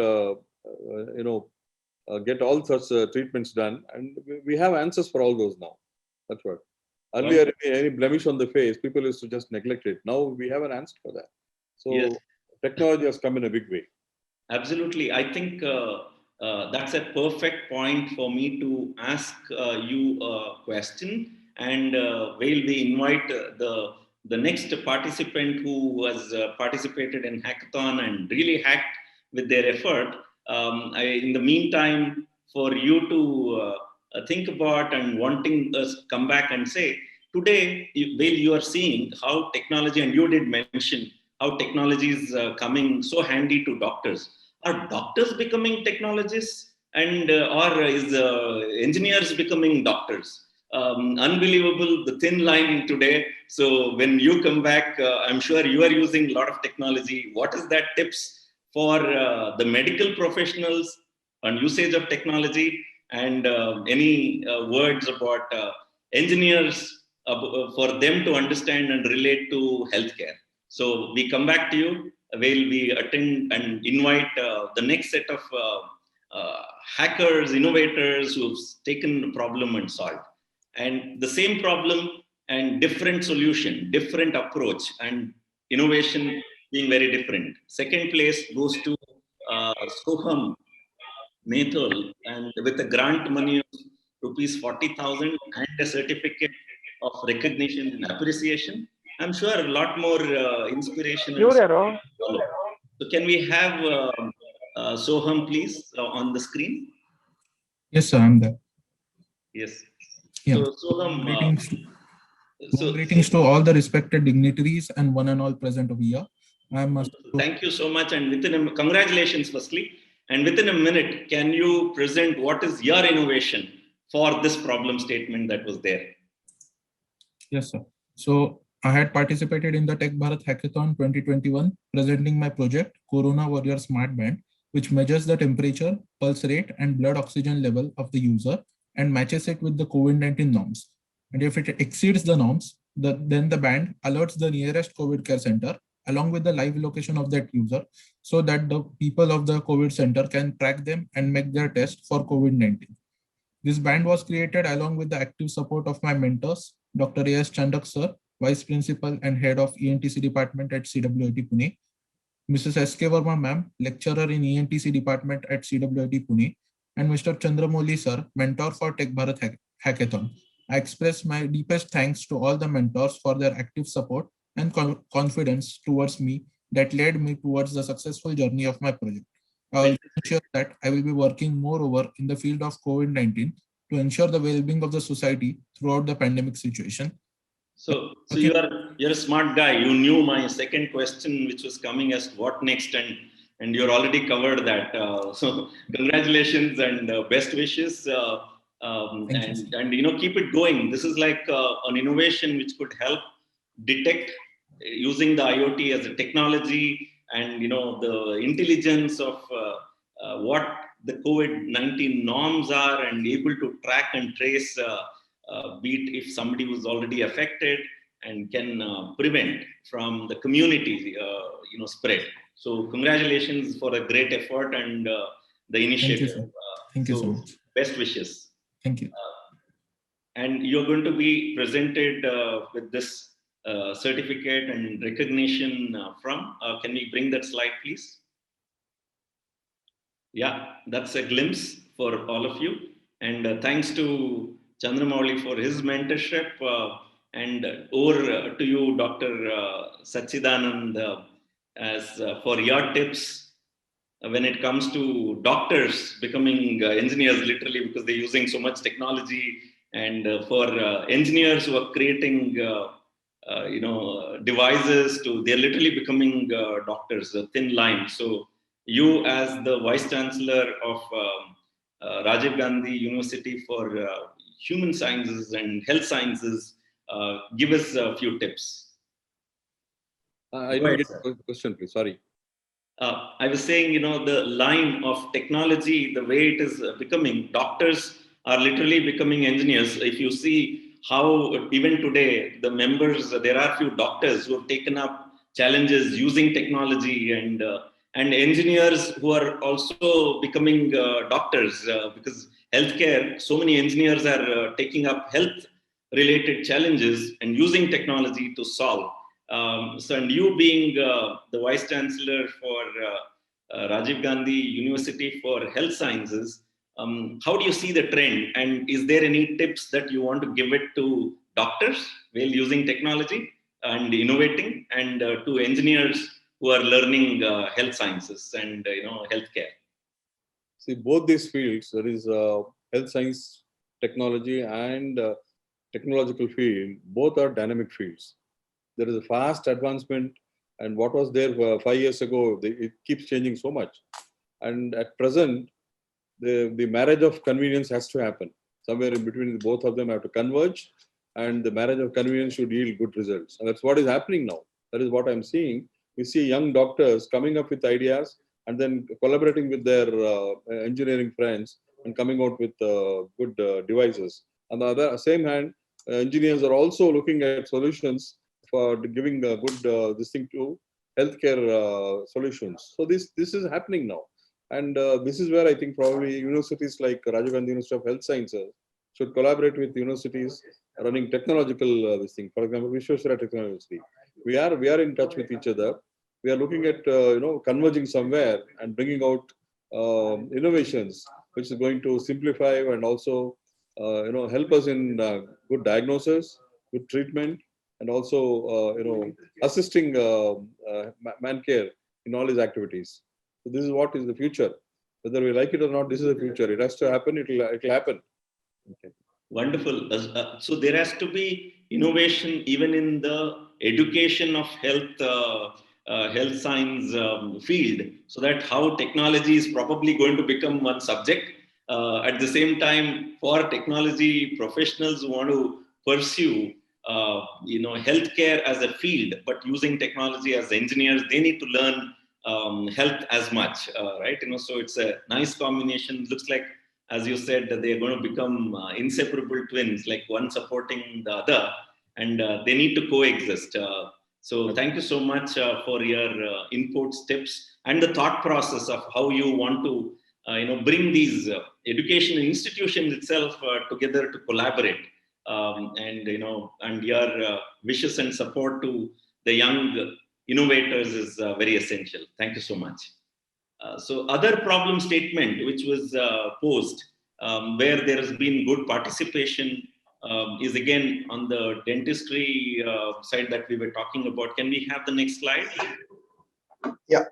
get all such treatments done, and we have answers for all those now. That's what. Earlier, any blemish on the face, people used to just neglect it. Now we have an answer for that. So yes, technology has come in a big way. Absolutely. I think that's a perfect point for me to ask you a question. And while we invite the next participant who was participated in hackathon and really hacked with their effort, in the meantime, for you to think about and wanting us come back and say, today, while you are seeing how technology, and you did mention how technology is coming so handy to doctors. Are doctors becoming technologists, and or is engineers becoming doctors? Unbelievable, the thin line today. So when you come back, I'm sure you are using a lot of technology. What is that tips for the medical professionals on usage of technology, and any words about engineers for them to understand and relate to healthcare? So we come back to you. We attend and invite the next set of hackers, innovators who've taken the problem and solved. And the same problem and different solution, different approach, and innovation being very different. Second place goes to Soham Methul, and with a grant money of rupees 40,000 and a certificate of recognition and appreciation. I'm sure a lot more inspiration. So can we have Soham, please, on the screen? Yes, sir, I'm there. Yes. Yeah. So Soham, greetings to all the respected dignitaries and one and all present over here. Thank you so much, and congratulations firstly. And within a minute, can you present what is your innovation for this problem statement that was there? Yes, sir. So I had participated in the Tech Bharat Hackathon 2021, presenting my project, Corona Warrior Smart Band, which measures the temperature, pulse rate, and blood oxygen level of the user and matches it with the COVID-19 norms. And if it exceeds the norms, then the band alerts the nearest COVID care center along with the live location of that user, so that the people of the COVID center can track them and make their test for COVID-19. This band was created along with the active support of my mentors, Dr. A.S. Chandak sir, Vice Principal and Head of ENTC Department at CWIT Pune, Mrs. S.K. Verma ma'am, Lecturer in ENTC Department at CWIT Pune, and Mr. Chandramouli sir, Mentor for Tech Bharat Hackathon. I express my deepest thanks to all the mentors for their active support and confidence towards me that led me towards the successful journey of my project. I also ensure that I will be working moreover in the field of COVID-19 to ensure the well-being of the society throughout the pandemic situation. So you're a smart guy. You knew my second question, which was coming as what next, and you're already covered that. So congratulations and best wishes. And keep it going. This is like an innovation which could help detect using the IoT as a technology, and the intelligence of what the COVID-19 norms are, and able to track and trace, be it if somebody was already affected, and can prevent from the community spread. So congratulations for a great effort and the initiative. Thank you so much. Best wishes. Thank you. And you're going to be presented with this certificate and recognition from. Can we bring that slide, please? Yeah, that's a glimpse for all of you. And thanks to Chandramouli for his mentorship. And over to you, Dr. Sachidanand, as for your tips when it comes to doctors becoming engineers, literally, because they're using so much technology, and for engineers who are creating devices, they're literally becoming doctors, a thin line. So you, as the Vice Chancellor of Rajiv Gandhi University for Human Sciences and Health Sciences, give us a few tips. I didn't get the question, please. Sorry. I was saying, the line of technology, the way it is becoming, doctors are literally becoming engineers. If you see how even today the members, there are few doctors who have taken up challenges using technology, and engineers who are also becoming doctors, because healthcare, so many engineers are taking up health related challenges and using technology to solve. And you being the Vice Chancellor for Rajiv Gandhi University for Health Sciences, how do you see the trend? And is there any tips that you want to give it to doctors while using technology and innovating, and to engineers who are learning health sciences and healthcare? See, both these fields, there is health science, technology, and technological field, both are dynamic fields. There is a fast advancement, and what was there 5 years ago, it keeps changing so much. And at present, the marriage of convenience has to happen. Somewhere in between, both of them have to converge, and the marriage of convenience should yield good results. And that's what is happening now. That is what I'm seeing. We see young doctors coming up with ideas and then collaborating with their engineering friends and coming out with good devices. On the other same hand, engineers are also looking at solutions for giving a good this thing to healthcare solutions. So this is happening now, and this is where I think probably universities like Rajiv Gandhi University of Health Sciences should collaborate with universities running technological this thing. For example, Vishweshwara Technology. We are in touch with each other. We are looking at converging somewhere and bringing out innovations which is going to simplify and also help us in good diagnosis, good treatment, and also assisting man care in all his activities. So this is what is the future. Whether we like it or not, this is the future. It has to happen. It'll happen. Okay. Wonderful. So there has to be innovation even in the education of health science field, so that how technology is probably going to become one subject. At the same time, for technology professionals who want to pursue healthcare as a field, but using technology as engineers, they need to learn health as much, right? So it's a nice combination. Looks like as you said, that they are going to become inseparable twins, like one supporting the other, and they need to coexist. So thank you so much for your inputs, tips, and the thought process of how you want to bring these education institutions itself together to collaborate, and your wishes and support to the young innovators is very essential. Thank you so much. So other problem statement which was posed, where there has been good participation, is again on the dentistry side that we were talking about. Can we have the next slide? Yeah,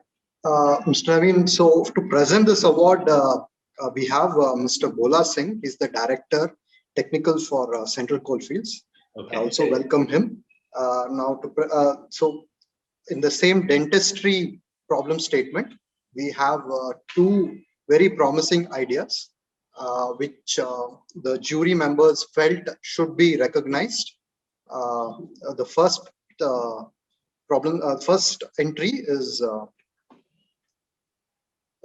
Mr. Naveen, so to present this award, we have Mr. Bola Singh. He's the Director, Technical for Central Coalfields. Okay. I also welcome him. So in the same dentistry problem statement, we have two very promising ideas, which the jury members felt should be recognized. The first first entry is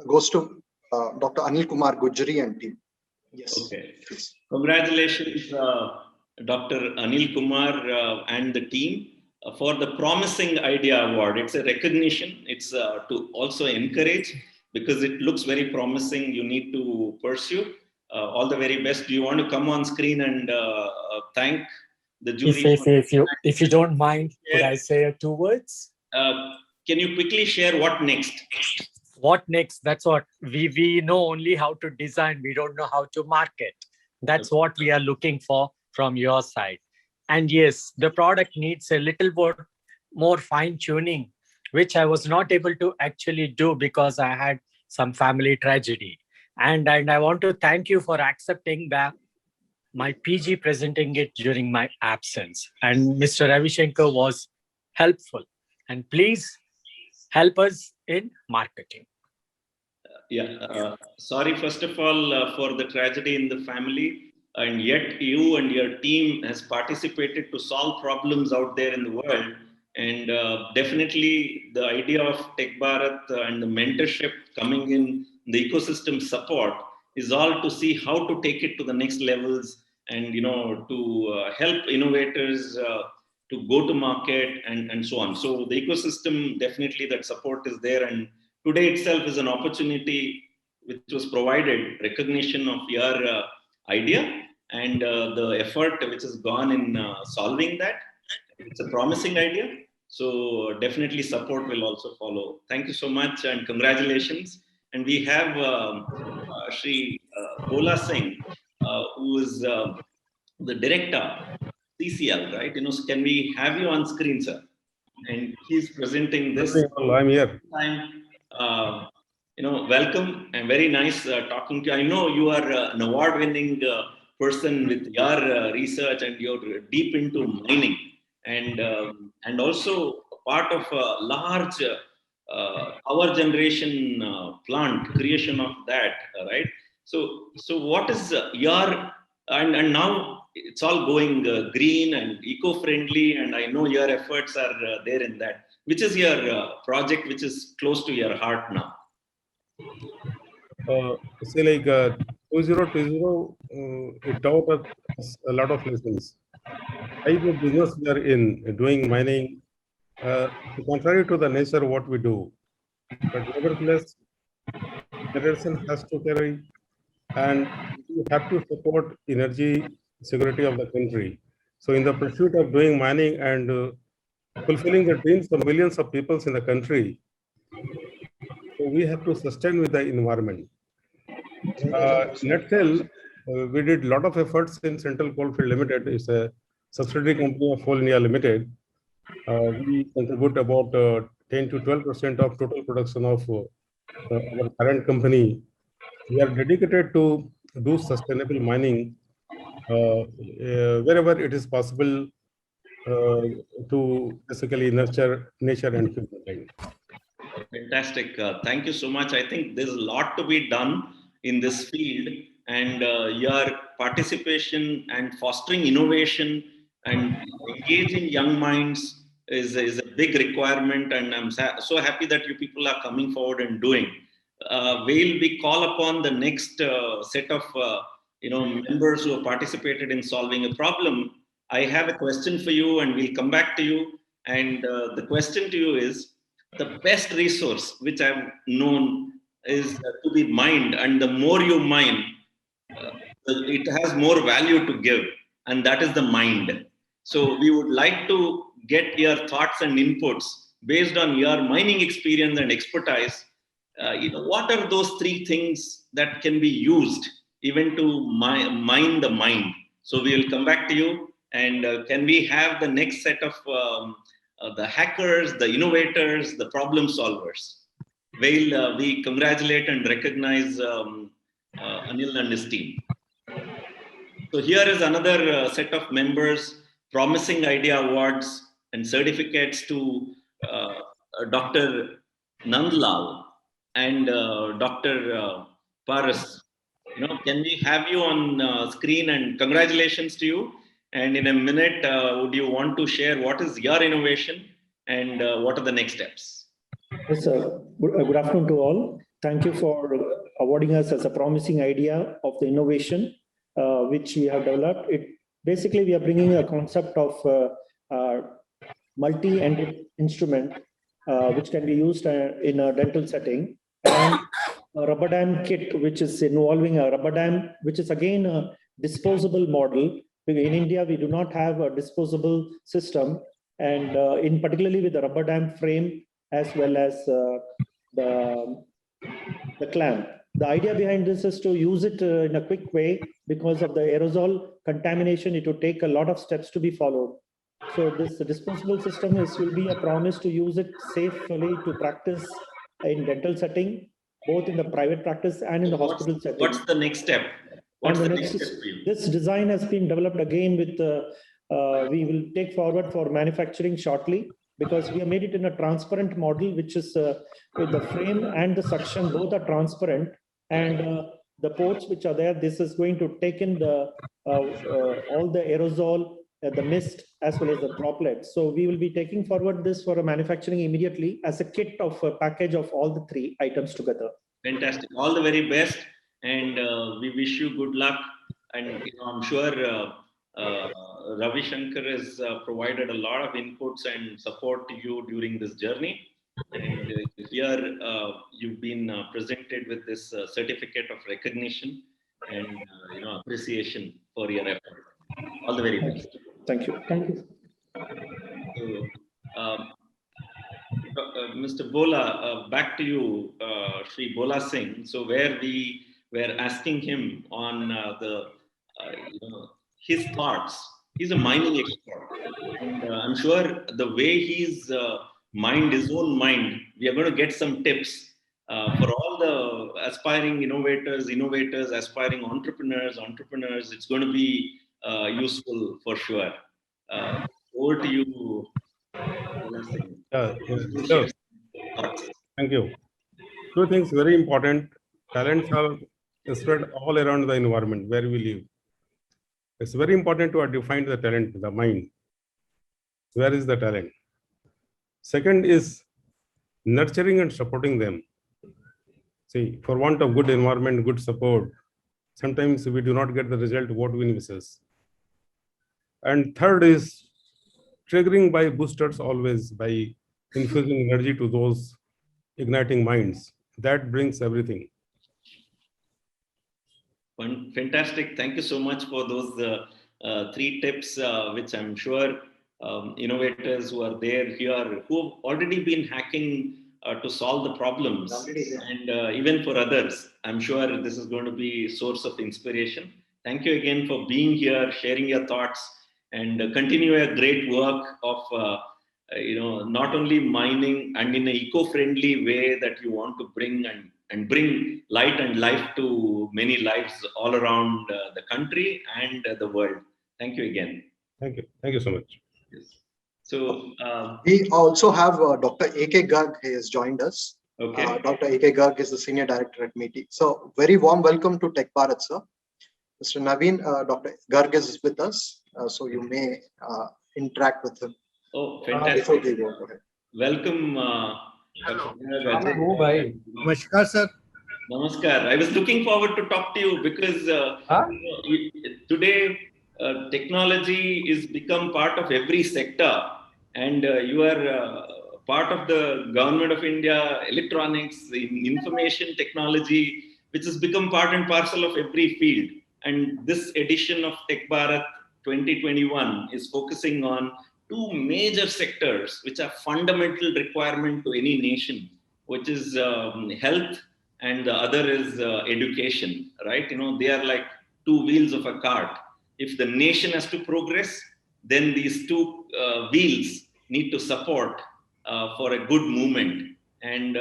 goes to Dr. Anil Kumar Gujri and team. Yes. Okay. Congratulations, Dr. Anil Kumar and the team for the Promising Idea Award. It's a recognition. It's to also encourage, because it looks very promising. You need to pursue. All the very best. Do you want to come on screen and thank the jury? If you don't mind, could I say 2 words? Can you quickly share what next? What next? That's what we know only how to design. We don't know how to market. That's what we are looking for from your side. And yes, the product needs a little more fine tuning, which I was not able to actually do because I had some family tragedy. And I want to thank you for accepting my PG presenting it during my absence. And Mr. Ravi Shankar was helpful. And please help us in marketing. Sorry, first of all, for the tragedy in the family. And yet you and your team has participated to solve problems out there in the world. And definitely the idea of Tech Bharat and the mentorship coming in, the ecosystem support is all to see how to take it to the next levels and, to help innovators to go to market and so on. So the ecosystem, definitely that support is there. And today itself is an opportunity which was provided, recognition of your idea and the effort which has gone in solving that. It's a promising idea. So definitely support will also follow. Thank you so much and congratulations. And we have Shri Bola Singh, who is the director, CCL, right? Can we have you on screen, sir? And he's presenting this. I'm here. Welcome and very nice talking to you. I know you are an award-winning person with your research and you're deep into mining and also part of a large power generation plant creation of that, right? So what is your and now it's all going green and eco-friendly, and I know your efforts are there in that. Which is your project which is close to your heart now? Say like 2020, it taught us a lot of lessons. Type of business we are in, doing mining, contrary to the nature of what we do. But nevertheless, generation has to carry, and we have to support energy security of the country. So in the pursuit of doing mining and fulfilling the dreams of millions of people in the country, so we have to sustain with the environment. Nutshell, we did a lot of efforts in Central Coalfield Limited. It's a subsidiary company of Coal India Limited. We contribute about 10 to 12% of total production of our current company. We are dedicated to do sustainable mining wherever it is possible to basically nurture nature and humankind. Fantastic. Thank you so much. I think there's a lot to be done in this field, and your participation and fostering innovation and engaging young minds is a big requirement. And I'm so happy that you people are coming forward and doing. we call upon the next set of members who have participated in solving a problem. I have a question for you, and we'll come back to you. And the question to you is, the best resource which I've known is to be mined, and the more you mine, it has more value to give, and that is the mind. So we would like to get your thoughts and inputs based on your mining experience and expertise. What are those three things that can be used even to mine the mind? So we will come back to you. And can we have the next set of the hackers, the innovators, the problem solvers? We congratulate and recognize Anil and his team. So here is another set of members. Promising Idea Awards and certificates to Dr. Nandlal and Dr. Paras. Can we have you on screen? And congratulations to you. And in a minute, would you want to share what is your innovation and what are the next steps? Yes, sir. Good afternoon to all. Thank you for awarding us as a promising idea of the innovation which we have developed. Basically, we are bringing a concept of multi-ended instrument which can be used in a dental setting, and a rubber dam kit which is involving a rubber dam, which is again a disposable model. In India, we do not have a disposable system, and in particularly with the rubber dam frame as well as the clamp. The idea behind this is to use it in a quick way. Because of the aerosol contamination, it would take a lot of steps to be followed. So this disposable system will be a promise to use it safely to practice in dental setting, both in the private practice and in the hospital setting. What's the next step? What's the next step for you? This design has been developed again with, we will take forward for manufacturing shortly, because we have made it in a transparent model, which is with the frame and the suction, both are transparent. And the ports which are there, this is going to take in the all the aerosol, the mist, as well as the droplets. So we will be taking forward this for a manufacturing immediately as a kit of a package of all the three items together. Fantastic. All the very best. And we wish you good luck. And I'm sure Ravi Shankar has provided a lot of inputs and support to you during this journey. And here you've been presented with this certificate of recognition and appreciation for your effort. All the very best. Thank you. Thank you. So, Mr. Bola, back to you, Sri Bola Singh. So where we were asking him on his thoughts. He's a mining expert, and I'm sure the way he's mined his own mind, we are going to get some tips for all the aspiring innovators, aspiring entrepreneurs. It's going to be useful for sure. Over to you. Sure. Thank you. Two things very important. Talents are spread all around the environment where we live. It's very important to define the talent, the mind. Where is the talent? Second is nurturing and supporting them. See, for want of good environment, good support, sometimes we do not get the result what we wishes. And third is triggering by boosters, always by infusing energy to those igniting minds. That brings everything. Fantastic. Thank you so much for those three tips, which I'm sure innovators who are there here, who have already been hacking to solve the problems, and even for others, I'm sure this is going to be a source of inspiration. Thank you again for being here, sharing your thoughts, and continue a great work of not only mining and in an eco-friendly way that you want to bring and bring light and life to many lives all around the country and the world. Thank you again. Thank you. Thank you so much. Yes. So we also have Dr. A.K. Garg. He has joined us. Okay. Dr. A.K. Garg is the Senior Director at METI. So very warm welcome to Tech Bharat, sir. Mr. Naveen, Dr. Garg is with us. So you may interact with him. Oh, fantastic. Go ahead. Welcome. Namaskar, sir. Namaskar. I was looking forward to talk to you because today technology is become part of every sector, and you are part of the government of India, electronics, information technology, which has become part and parcel of every field. And this edition of Tech Bharat 2021 is focusing on two major sectors which are fundamental requirement to any nation, which is health and the other is education, right? They are like two wheels of a cart. If the nation has to progress, then these two wheels need to support for a good movement. And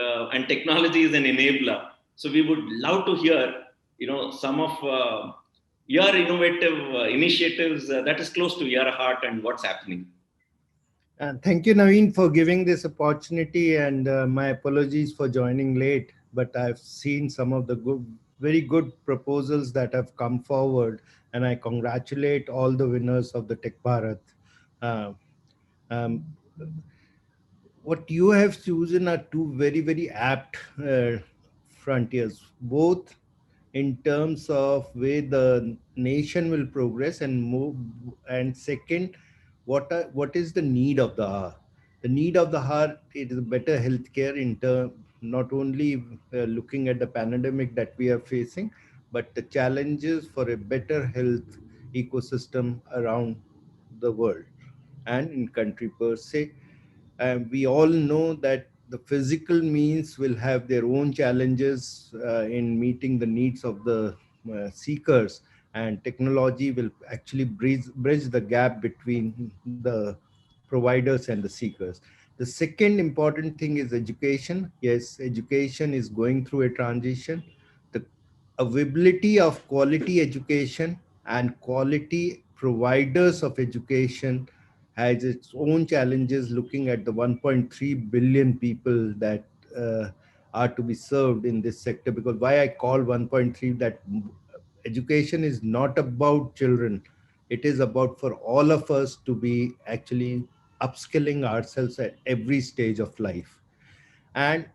technology is an enabler. So we would love to hear, some of your innovative initiatives that is close to your heart and what's happening. Thank you, Naveen, for giving this opportunity, and my apologies for joining late, but I've seen some of the very good proposals that have come forward, and I congratulate all the winners of the Tech Bharat. What you have chosen are two very, very apt frontiers, both in terms of where the nation will progress and move, and second, what is the need of the hour? The need of the hour is better healthcare in term, not only looking at the pandemic that we are facing, but the challenges for a better health ecosystem around the world and in country per se. We all know that the physical means will have their own challenges in meeting the needs of the seekers, and technology will actually bridge the gap between the providers and the seekers. The second important thing is education. Yes, education is going through a transition. The availability of quality education and quality providers of education has its own challenges, looking at the 1.3 billion people that are to be served in this sector. Because why I call 1.3, that education is not about children. It is about for all of us to be actually upskilling ourselves at every stage of life. And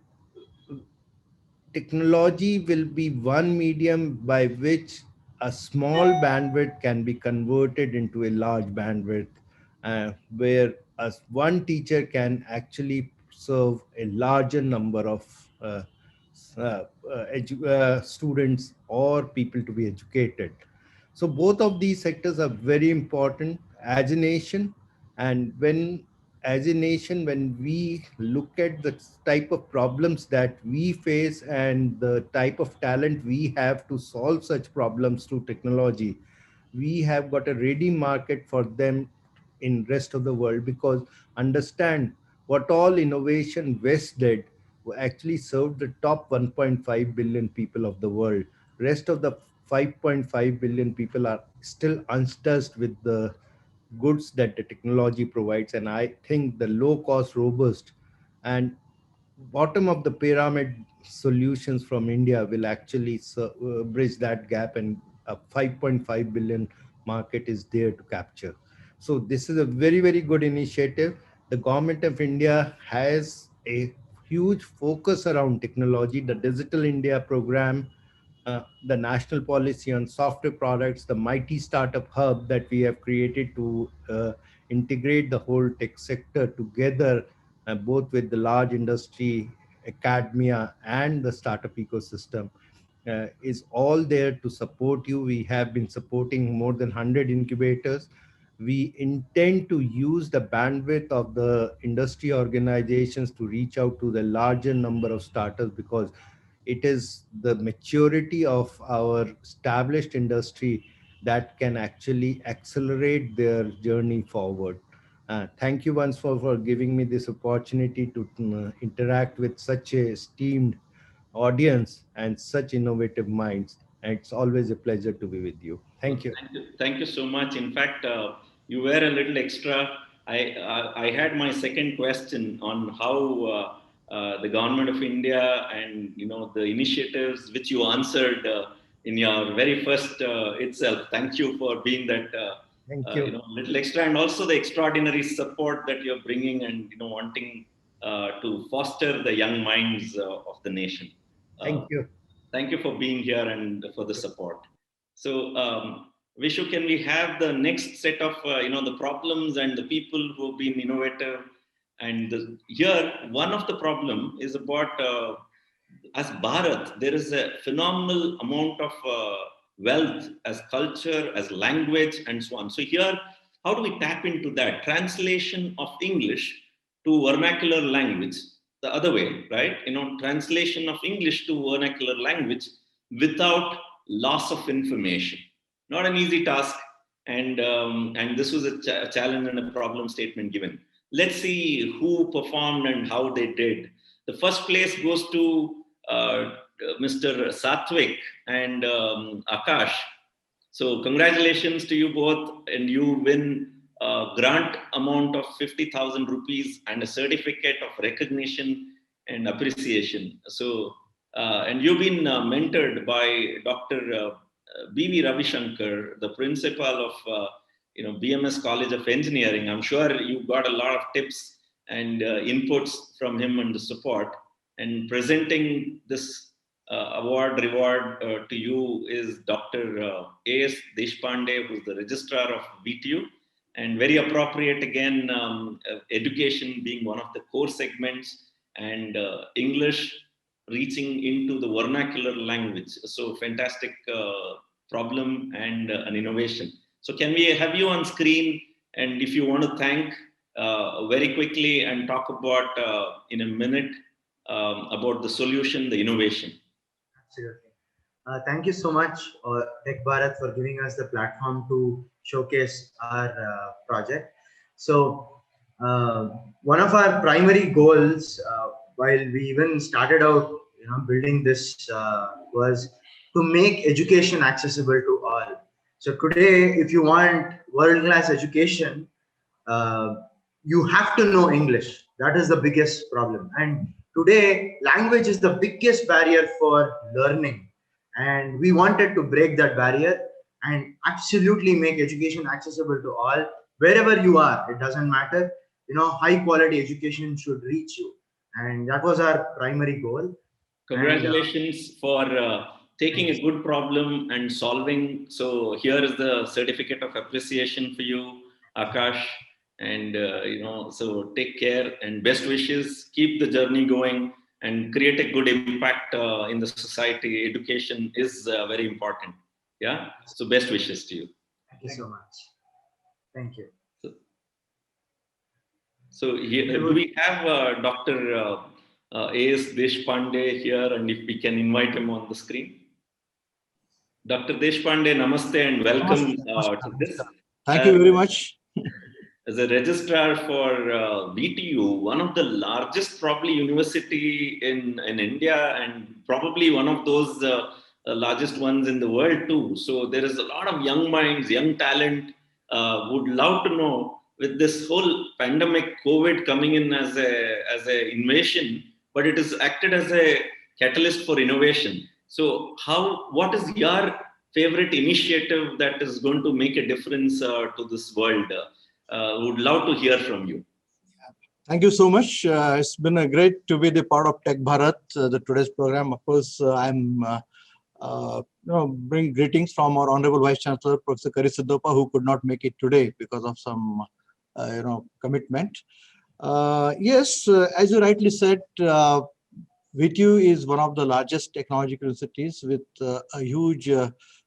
technology will be one medium by which a small bandwidth can be converted into a large bandwidth, where one teacher can actually serve a larger number of students or people to be educated. So both of these sectors are very important as a nation. And as a nation, when we look at the type of problems that we face and the type of talent we have to solve such problems through technology, we have got a ready market for them in rest of the world. Because understand, what all innovation West did actually served the top 1.5 billion people of the world. Rest of the 5.5 billion people are still untouched with the goods that the technology provides. And I think the low cost, robust, and bottom of the pyramid solutions from India will actually bridge that gap, and a 5.5 billion market is there to capture. So this is a very, very good initiative. The government of India has a huge focus around technology. The Digital India program, the national policy on software products, the mighty startup hub that we have created to integrate the whole tech sector together, both with the large industry, academia, and the startup ecosystem, is all there to support you. We have been supporting more than 100 incubators. We intend to use the bandwidth of the industry organizations to reach out to the larger number of startups, because it is the maturity of our established industry that can actually accelerate their journey forward. Thank you once for giving me this opportunity to interact with such a esteemed audience and such innovative minds. And it's always a pleasure to be with you. Thank you. Thank you so much. In fact, you were a little extra. I had my second question on how the government of India and the initiatives which you answered in your very first itself. Thank you for being that Thank you. Little extra, and also the extraordinary support that you're bringing and wanting to foster the young minds of the nation. Thank you. Thank you for being here and for the support. So, Vishu, can we have the next set of the problems and the people who have been innovative? And here, one of the problem is about as Bharat, there is a phenomenal amount of wealth as culture, as language, and so on. So here, how do we tap into that translation of English to vernacular language? The other way, right? Translation of English to vernacular language without loss of information. Not an easy task, and this was a challenge and a problem statement given. Let's see who performed and how they did. The first place goes to Mr. Satvik and Akash. So congratulations to you both, and you win a grant amount of 50,000 rupees and a certificate of recognition and appreciation. So, and you've been mentored by Dr. B.V. Ravishankar, the principal of BMS College of Engineering. I'm sure you got a lot of tips and inputs from him and the support. And presenting this reward to you is Dr. A.S. Deshpande, who's the registrar of VTU. And very appropriate again, education being one of the core segments, and English reaching into the vernacular language. So fantastic problem and an innovation. So can we have you on screen? And if you want to thank very quickly and talk about in a minute about the solution, the innovation. Absolutely. Thank you so much, Tech Bharat, for giving us the platform to showcase our project. So one of our primary goals, while we even started out, building this, was to make education accessible to all. So today, if you want world-class education, you have to know English. That is the biggest problem. And today, language is the biggest barrier for learning. And we wanted to break that barrier and absolutely make education accessible to all, wherever you are. It doesn't matter. High quality education should reach you. And that was our primary goal. Congratulations for taking a good problem and solving. So here is the certificate of appreciation for you, Akash. And, so take care and best wishes. Keep the journey going and create a good impact in the society. Education is very important. Yeah. So best wishes to you. Thank you so much. Thank you. So here, do we have Dr. A.S. Deshpande here, and if we can invite him on the screen? Dr. Deshpande, namaste and welcome to this. Thank you very much. As a registrar for VTU, one of the largest probably university in India, and probably one of those largest ones in the world too. So there is a lot of young minds, young talent. Would love to know, with this whole pandemic, COVID coming in as a invasion, but it has acted as a catalyst for innovation. So what is your favorite initiative that is going to make a difference to this world? Would love to hear from you. Thank you so much. It's been great to be the part of Tech Bharat, the today's program. Of course, I'm bring greetings from our Honorable Vice Chancellor, Professor Kari Siddhopa, who could not make it today because of some commitment. Yes, as you rightly said, VTU is one of the largest technological universities with a huge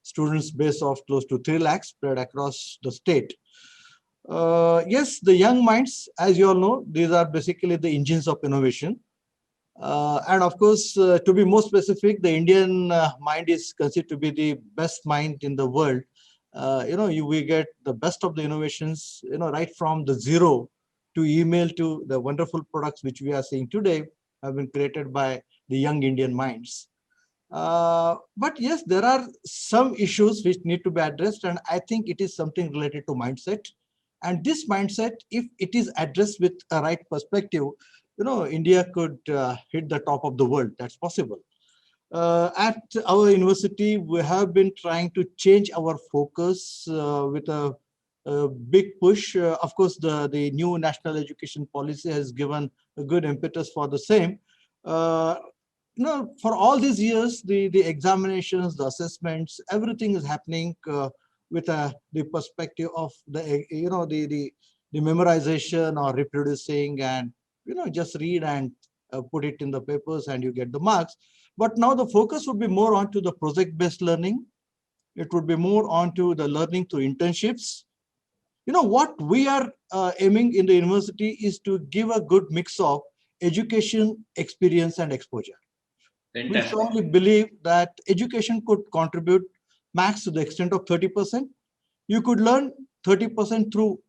students base of close to 3 lakhs spread across the state. Yes, the young minds, as you all know, these are basically the engines of innovation. And of course, to be more specific, the Indian mind is considered to be the best mind in the world. We get the best of the innovations, right from the zero to email to the wonderful products which we are seeing today have been created by the young Indian minds. But yes, there are some issues which need to be addressed, and I think it is something related to mindset. And this mindset, if it is addressed with a right perspective, India could hit the top of the world. That's possible. At our university, we have been trying to change our focus with a big push. Of course, the new national education policy has given a good impetus for the same. for all these years, the examinations, the assessments, everything is happening with the perspective of the memorization or reproducing, and just read and put it in the papers and you get the marks. But now the focus would be more onto the project-based learning. It would be more onto the learning through internships. What we are aiming in the university is to give a good mix of education, experience, and exposure. Fantastic. We strongly believe that education could contribute max to the extent of 30%. You could learn 30% through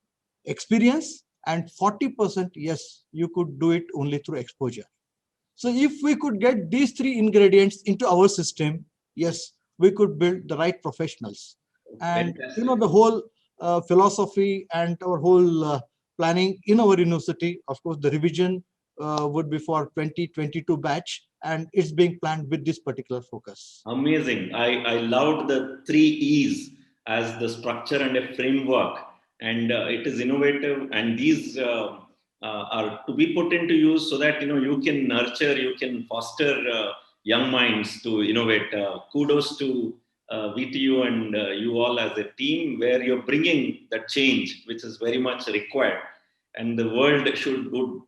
experience, and 40%, yes, you could do it only through exposure. So if we could get these three ingredients into our system, yes, we could build the right professionals. And the whole philosophy and our whole planning in our university, of course, the revision would be for 2022 batch, and it's being planned with this particular focus. Amazing. I loved the 3 E's as the structure and a framework, and it is innovative, and these are to be put into use so that you can nurture, you can foster young minds to innovate. Kudos to VTU and you all as a team, where you're bringing that change, which is very much required, and the world would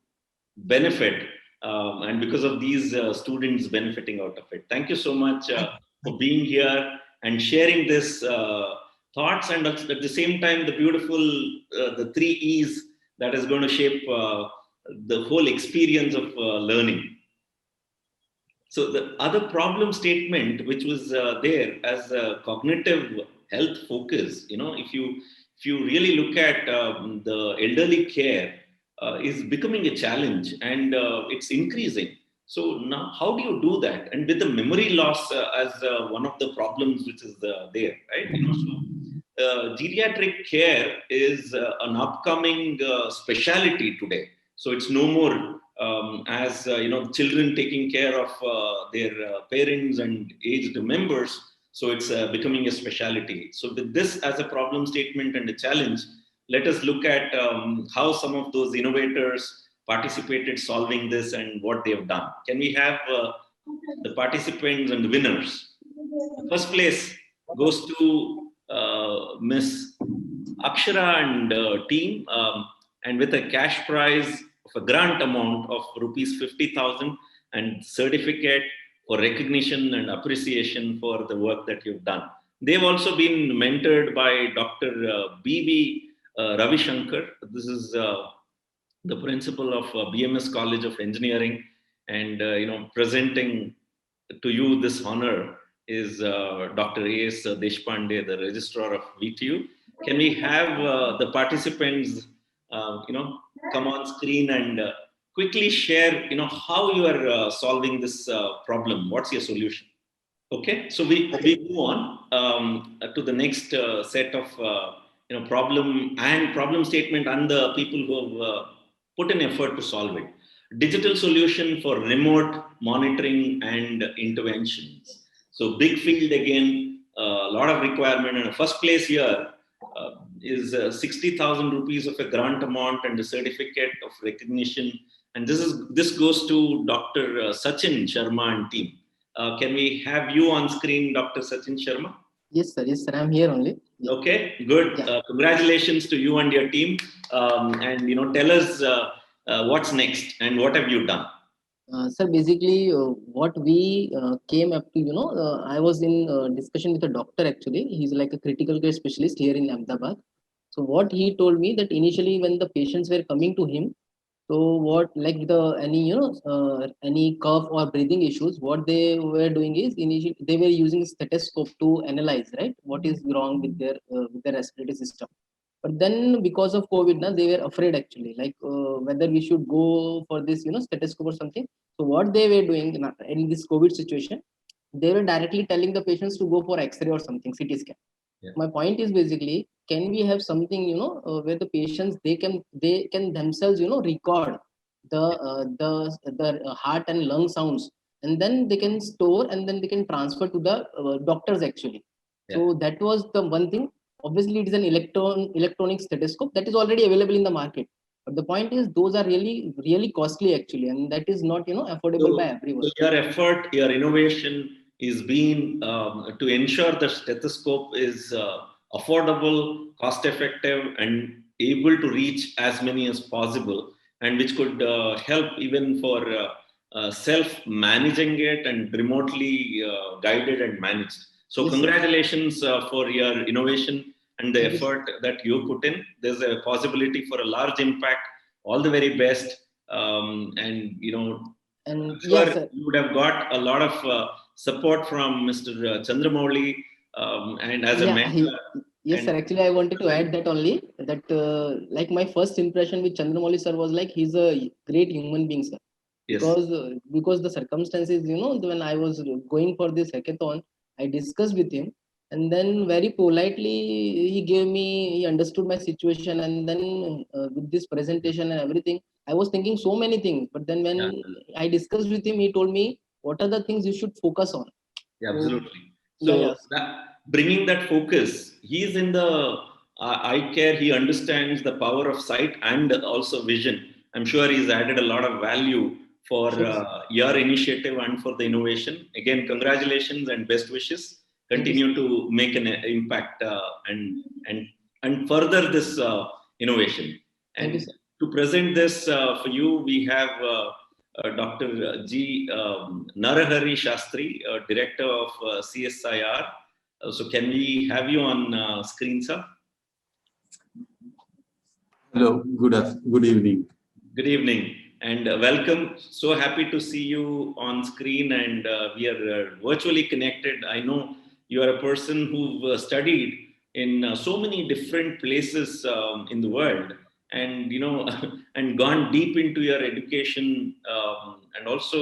benefit, and because of these students benefiting out of it. Thank you so much for being here and sharing this thoughts, and at the same time the beautiful the 3 E's that is going to shape the whole experience of learning. So the other problem statement which was there as a cognitive health focus, if you really look at the elderly care is becoming a challenge, and it's increasing. So now how do you do that? And with the memory loss as one of the problems which is there, right? Geriatric care is an upcoming specialty today. So it's no more as children taking care of their parents and aged members. So it's becoming a specialty. So with this as a problem statement and a challenge, let us look at how some of those innovators participated solving this and what they have done. Can we have the participants and the winners? First place goes to Miss Akshara and team, and with a cash prize of a grant amount of rupees 50,000 and certificate for recognition and appreciation for the work that you've done. They've also been mentored by Dr. B.B. Ravi Shankar. This is the principal of BMS College of Engineering, and presenting to you this honor is Dr. A.S. Deshpande, the registrar of VTU. Can we have the participants, come on screen and quickly share, how you are solving this problem? What's your solution? Okay, so we move on to the next set of problem statement and the people who have put an effort to solve it. Digital solution for remote monitoring and interventions. So big field again, a lot of requirement, and first place here is 60,000 rupees of a grant amount and a certificate of recognition. And this goes to Dr. Sachin Sharma and team. Can we have you on screen, Dr. Sachin Sharma? Yes, sir. Yes, sir. I'm here only. Yeah. Okay, good. Yeah. Congratulations to you and your team. And tell us what's next and what have you done? Sir, basically, what we came up to, I was in discussion with a doctor actually. He's like a critical care specialist here in Ahmedabad. So what he told me that initially when the patients were coming to him, so what like any cough or breathing issues, what they were doing is initially they were using stethoscope to analyze, right, what is wrong with their respiratory system. But then because of COVID, now they were afraid actually, like whether we should go for this, stethoscope or something. So what they were doing in this COVID situation, they were directly telling the patients to go for X-ray or something, CT scan. Yeah. My point is basically, can we have something, where the patients they can themselves, record the heart and lung sounds, and then they can store and then they can transfer to the doctors actually. Yeah. So that was the one thing. Obviously, it is an electronic stethoscope that is already available in the market. But the point is, those are really, really costly actually, and that is not, affordable by everyone. So your effort, your innovation is being to ensure the stethoscope is affordable, cost effective, and able to reach as many as possible, and which could help even for self-managing it and remotely guided and managed. So Yes, sir. congratulations for your innovation and the Thank you, sir. effort that you put in. There's a possibility for a large impact. All the very best. And And sure, yes, sir. you would have got a lot of support from Mr. Chandramouli and as a Yeah, mentor. yes, sir. Actually, I wanted to add that only that like my first impression with Chandramouli sir was like he's a great human being, sir. Yes. Because the circumstances, when I was going for this hackathon, I discussed with him, and then very politely he understood my situation, and then with this presentation and everything, I was thinking so many things. But then when I discussed with him, he told me what are the things you should focus on. Yeah, absolutely. Yeah, So yeah. bringing that focus, he's in the eye care. He understands the power of sight and also vision. I'm sure he's added a lot of value for your initiative and for the innovation. Again, congratulations and best wishes. Continue to make an impact and further this innovation. And to present this for you, we have Dr. G. Narahari Shastri, Director of CSIR. So can we have you on screen, sir? Hello, good evening. Good evening and welcome. So happy to see you on screen, and we are virtually connected. I know you are a person who studied in so many different places in the world, and and gone deep into your education, and also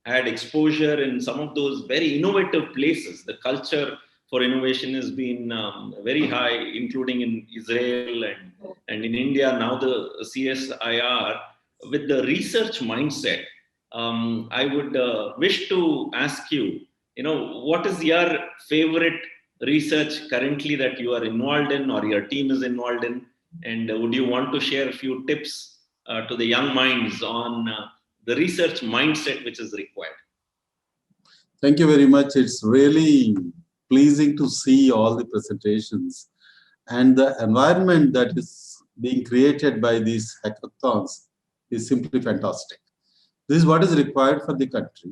had exposure in some of those very innovative places. The culture for innovation has been very high, including in Israel and in India. Now the CSIR, with the research mindset, I would wish to ask you, what is your favorite research currently that you are involved in or your team is involved in? And would you want to share a few tips to the young minds on the research mindset which is required? Thank you very much. It's really pleasing to see all the presentations, and the environment that is being created by these hackathons is simply fantastic. This is what is required for the country.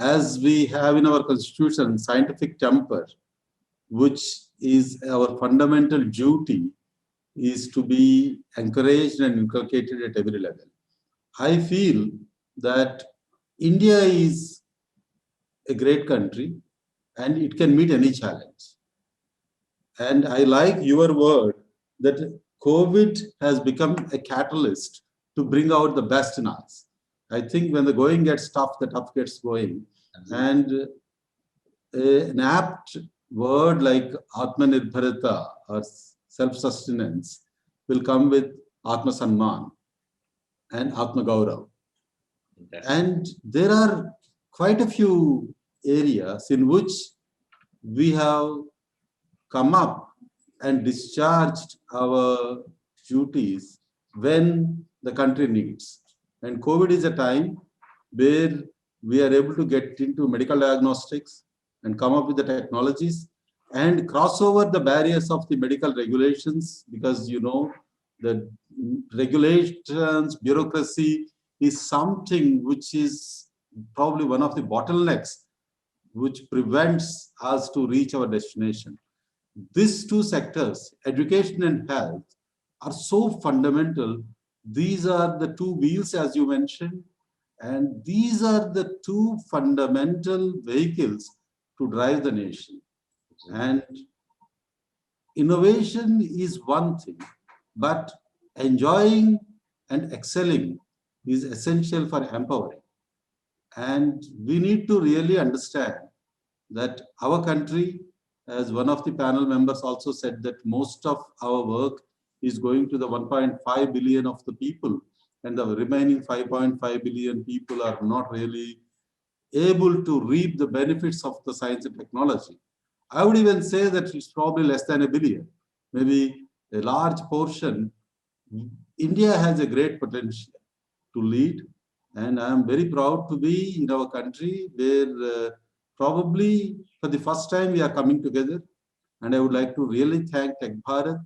As we have in our constitution, scientific temper, which is our fundamental duty, is to be encouraged and inculcated at every level. I feel that India is a great country and it can meet any challenge. And I like your word that COVID has become a catalyst to bring out the best in us. I think when the going gets tough, the tough gets going. And an apt word like Atmanirbharata or self-sustenance will come with Atma Sanman and Atma Gaurav. And there are quite a few areas in which we have come up and discharged our duties when the country needs. And COVID is a time where we are able to get into medical diagnostics and come up with the technologies and cross over the barriers of the medical regulations, because the regulations, bureaucracy is something which is probably one of the bottlenecks which prevents us to reach our destination. These two sectors, education and health, are so fundamental. These are the two wheels, as you mentioned, and these are the two fundamental vehicles to drive the nation. And innovation is one thing, but enjoying and excelling is essential for empowering. And we need to really understand that our country, as one of the panel members also said, that most of our work is going to the 1.5 billion of the people, and the remaining 5.5 billion people are not really able to reap the benefits of the science and technology. I would even say that it's probably less than a billion. Maybe a large portion India has a great potential to lead, and I am very proud to be in our country where probably for the first time we are coming together. And I would like to really thank Tech Bharat,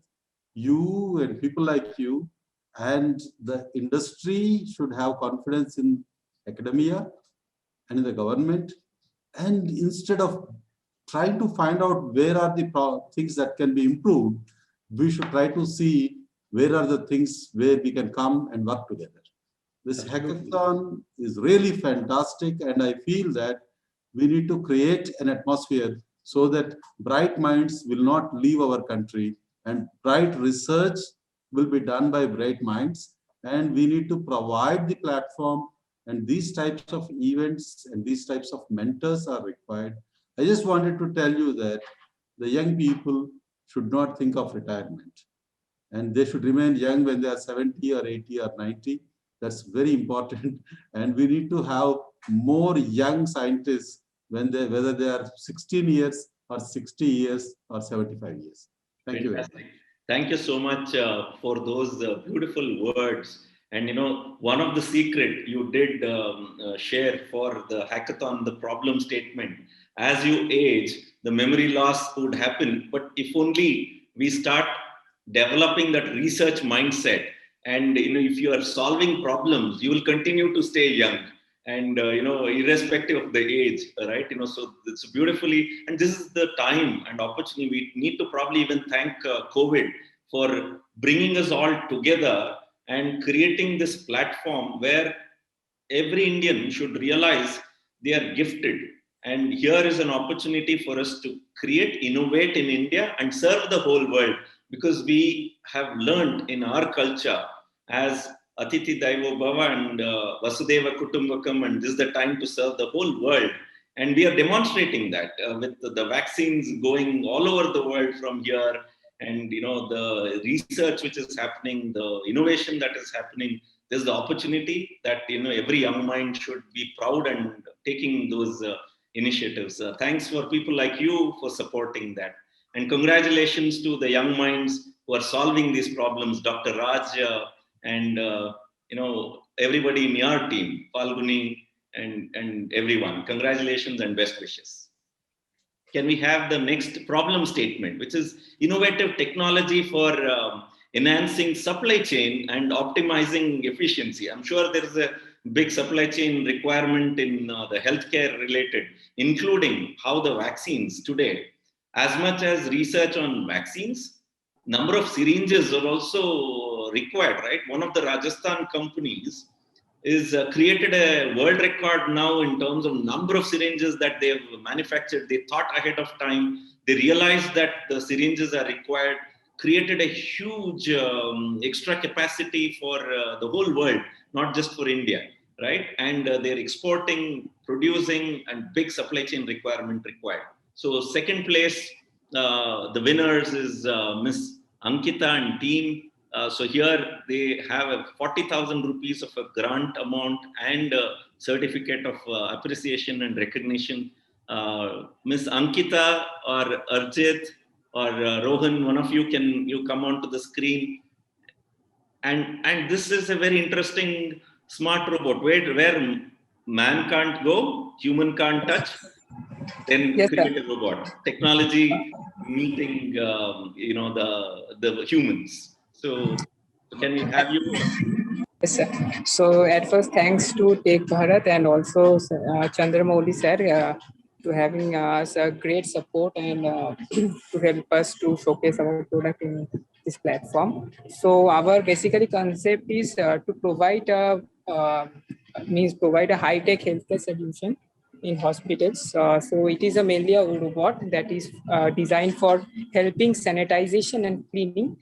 you and people like you, and the industry should have confidence in academia and in the government. And instead of trying to find out where are the things that can be improved, we should try to see where are the things where we can come and work together. This hackathon is really fantastic, and I feel that we need to create an atmosphere so that bright minds will not leave our country, and bright research will be done by bright minds, and we need to provide the platform, and these types of events and these types of mentors are required. I just wanted to tell you that the young people should not think of retirement, and they should remain young when they are 70 or 80 or 90. That's very important. And we need to have more young scientists whether they are 16 years or 60 years or 75 years. Thank you. Fantastic. Thank you so much for those beautiful words. And one of the secret you did share for the hackathon, the problem statement. As you age, the memory loss would happen. But if only we start developing that research mindset, and if you are solving problems, you will continue to stay young, and irrespective of the age, right? So it's beautifully, and this is the time and opportunity. We need to probably even thank COVID for bringing us all together and creating this platform where every Indian should realize they are gifted. And here is an opportunity for us to create, innovate in India and serve the whole world, because we have learned in our culture as Atithi Daivo Bhava and Vasudeva Kutumbakam, and this is the time to serve the whole world. And we are demonstrating that with the vaccines going all over the world from here, and the research which is happening, the innovation that is happening. There's the opportunity that every young mind should be proud and taking those initiatives. Thanks for people like you for supporting that, and congratulations to the young minds who are solving these problems, Dr. Raj and everybody in your team, Falguni and everyone. Congratulations and best wishes. Can we have the next problem statement, which is innovative technology for enhancing supply chain and optimizing efficiency? I'm sure there is a big supply chain requirement in the healthcare related, including how the vaccines today, as much as research on vaccines, number of syringes are also required, right? One of the Rajasthan companies is created a world record now in terms of number of syringes that they've manufactured. They thought ahead of time. They realized that the syringes are required, created a huge extra capacity for the whole world, not just for India, right? And they're exporting, producing, and big supply chain requirement required. So second place, the winners is Miss Ankita and team. So here they have a 40,000 rupees of a grant amount and a certificate of appreciation and recognition. Miss Ankita or Arjit or Rohan, one of you, can you come onto the screen? And this is a very interesting smart robot where man can't go, human can't touch, then Yes, create sir. a robot. Technology meeting, the humans. So can we have you? Yes, sir. So at first, thanks to Tech Bharat and also Chandramouli sir to having us a great support and to help us to showcase our product in this platform. So our basically concept is to provide provide a high-tech healthcare solution in hospitals. So it is mainly a robot that is designed for helping sanitization and cleaning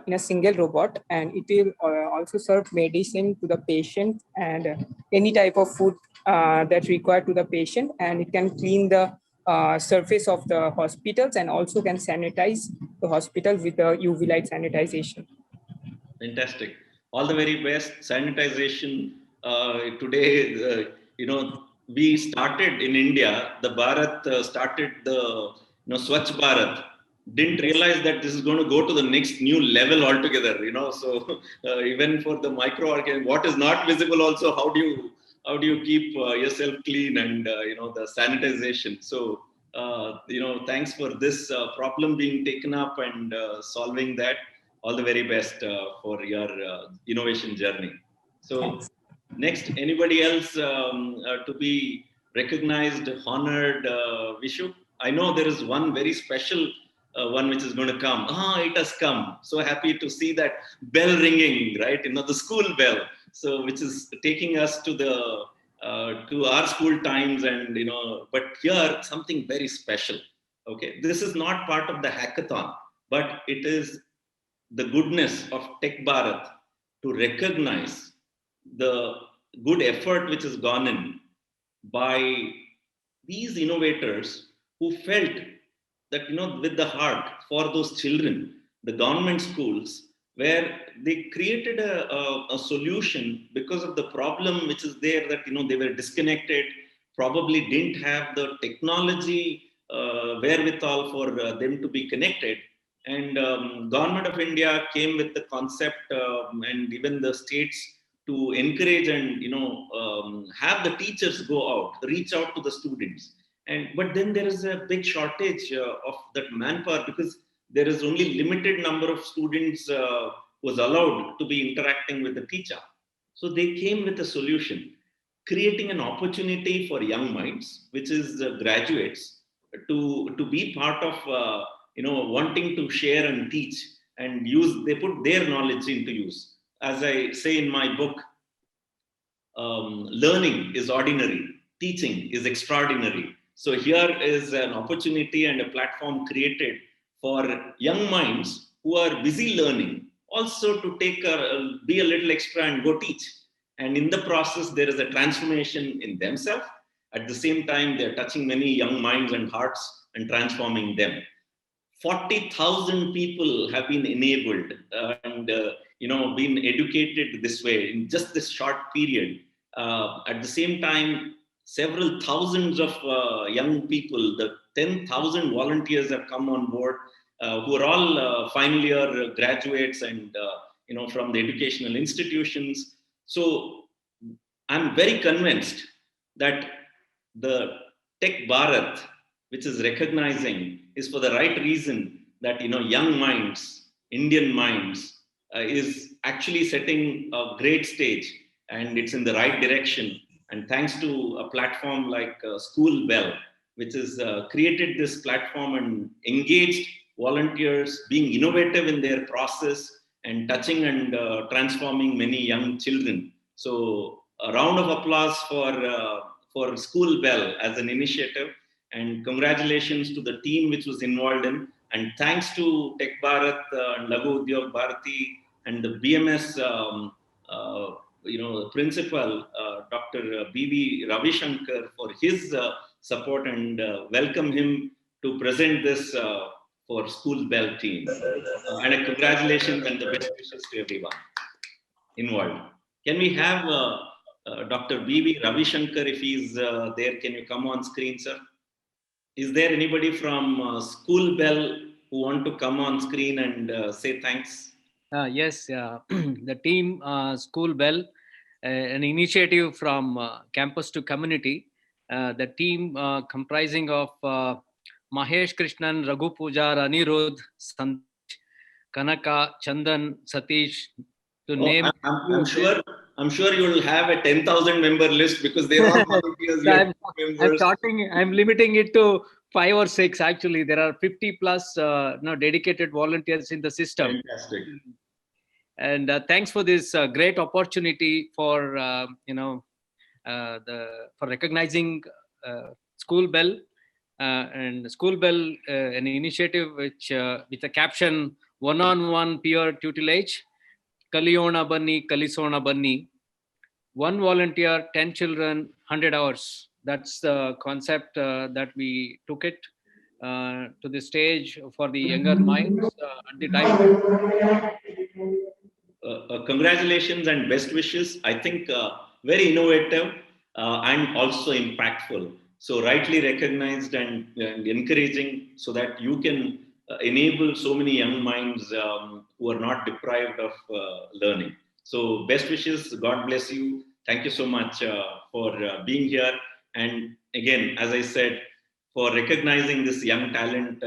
in a single robot, and it will also serve medicine to the patient and any type of food that's required to the patient, and it can clean the surface of the hospitals and also can sanitize the hospital with the UV light sanitization. Fantastic. All the very best. Sanitization today, we started in India, the Bharat started the Swachh Bharat didn't realize that this is going to go to the next new level altogether, you know. So even for the microorganism, what is not visible also, how do you keep yourself clean and, you know, the sanitization. So, you know, thanks for this problem being taken up and solving that. All the very best for your innovation journey. So Thanks. next, anybody else to be recognized, honored, Vishu? I know there is one very special one which is going to come. It has come. So happy to see that bell ringing, right? You know, the school bell. So which is taking us to the to our school times, and, you know, but here something very special. Okay, this is not part of the hackathon, but it is the goodness of Tech Bharat to recognize the good effort which has gone in by these innovators who felt that, you know, with the heart for those children, the government schools, where they created a solution because of the problem which is there, that, you know, they were disconnected, probably didn't have the technology wherewithal for them to be connected. And Government of India came with the concept, and even the states, to encourage and, you know, have the teachers go out, reach out to the students. And but then there is a big shortage of that manpower, because there is only limited number of students was allowed to be interacting with the teacher. So they came with a solution, creating an opportunity for young minds, which is graduates, to be part of you know, wanting to share and teach and use. They put their knowledge into use. As I say in my book, learning is ordinary, teaching is extraordinary. So here is an opportunity and a platform created for young minds who are busy learning, also to take be a little extra and go teach. And in the process, there is a transformation in themselves. At the same time, they're touching many young minds and hearts and transforming them. 40,000 people have been enabled and you know, been educated this way in just this short period. At the same time, several thousands of young people, the 10,000 volunteers have come on board, who are all final year graduates and you know, from the educational institutions. So I'm very convinced that the Tech Bharat, which is recognizing, is for the right reason, that, you know, young minds, Indian minds, is actually setting a great stage, and it's in the right direction. And thanks to a platform like School Bell, which has created this platform and engaged volunteers, being innovative in their process and touching and transforming many young children. So a round of applause for School Bell as an initiative, and congratulations to the team which was involved in, and thanks to Tech Bharat and Laghu Udyog Bharati and the BMS you know, principal, Dr. B.V. Ravishankar, for his support, and welcome him to present this for School Bell team. And a congratulations and the best wishes to everyone involved. Can we have Dr. B.V. Ravishankar, if he's there, can you come on screen, sir? Is there anybody from School Bell who want to come on screen and say thanks? Yes, the team School Bell, an initiative from campus to community. The team comprising of Mahesh Krishnan, Raghu Pujar, Anirudh, Sandesh, Kanaka, Chandan, Satish, to name. I'm sure you will have a 10,000 member list, because they're all volunteers. I'm limiting it to 5 or 6. Actually, there are 50 plus dedicated volunteers in the system. Fantastic. And thanks for this great opportunity for for recognizing School Bell and School Bell, an initiative which with a caption, one-on-one peer tutelage, Kaliona Banni, Kalisona Banni, 1 volunteer, 10 children, 100 hours. That's the concept that we took it to the stage for the younger minds at the time. Congratulations and best wishes. I think very innovative and also impactful. So rightly recognized and encouraging, so that you can enable so many young minds who are not deprived of learning. So best wishes. God bless you. Thank you so much for being here. And again, as I said, for recognizing this young talent.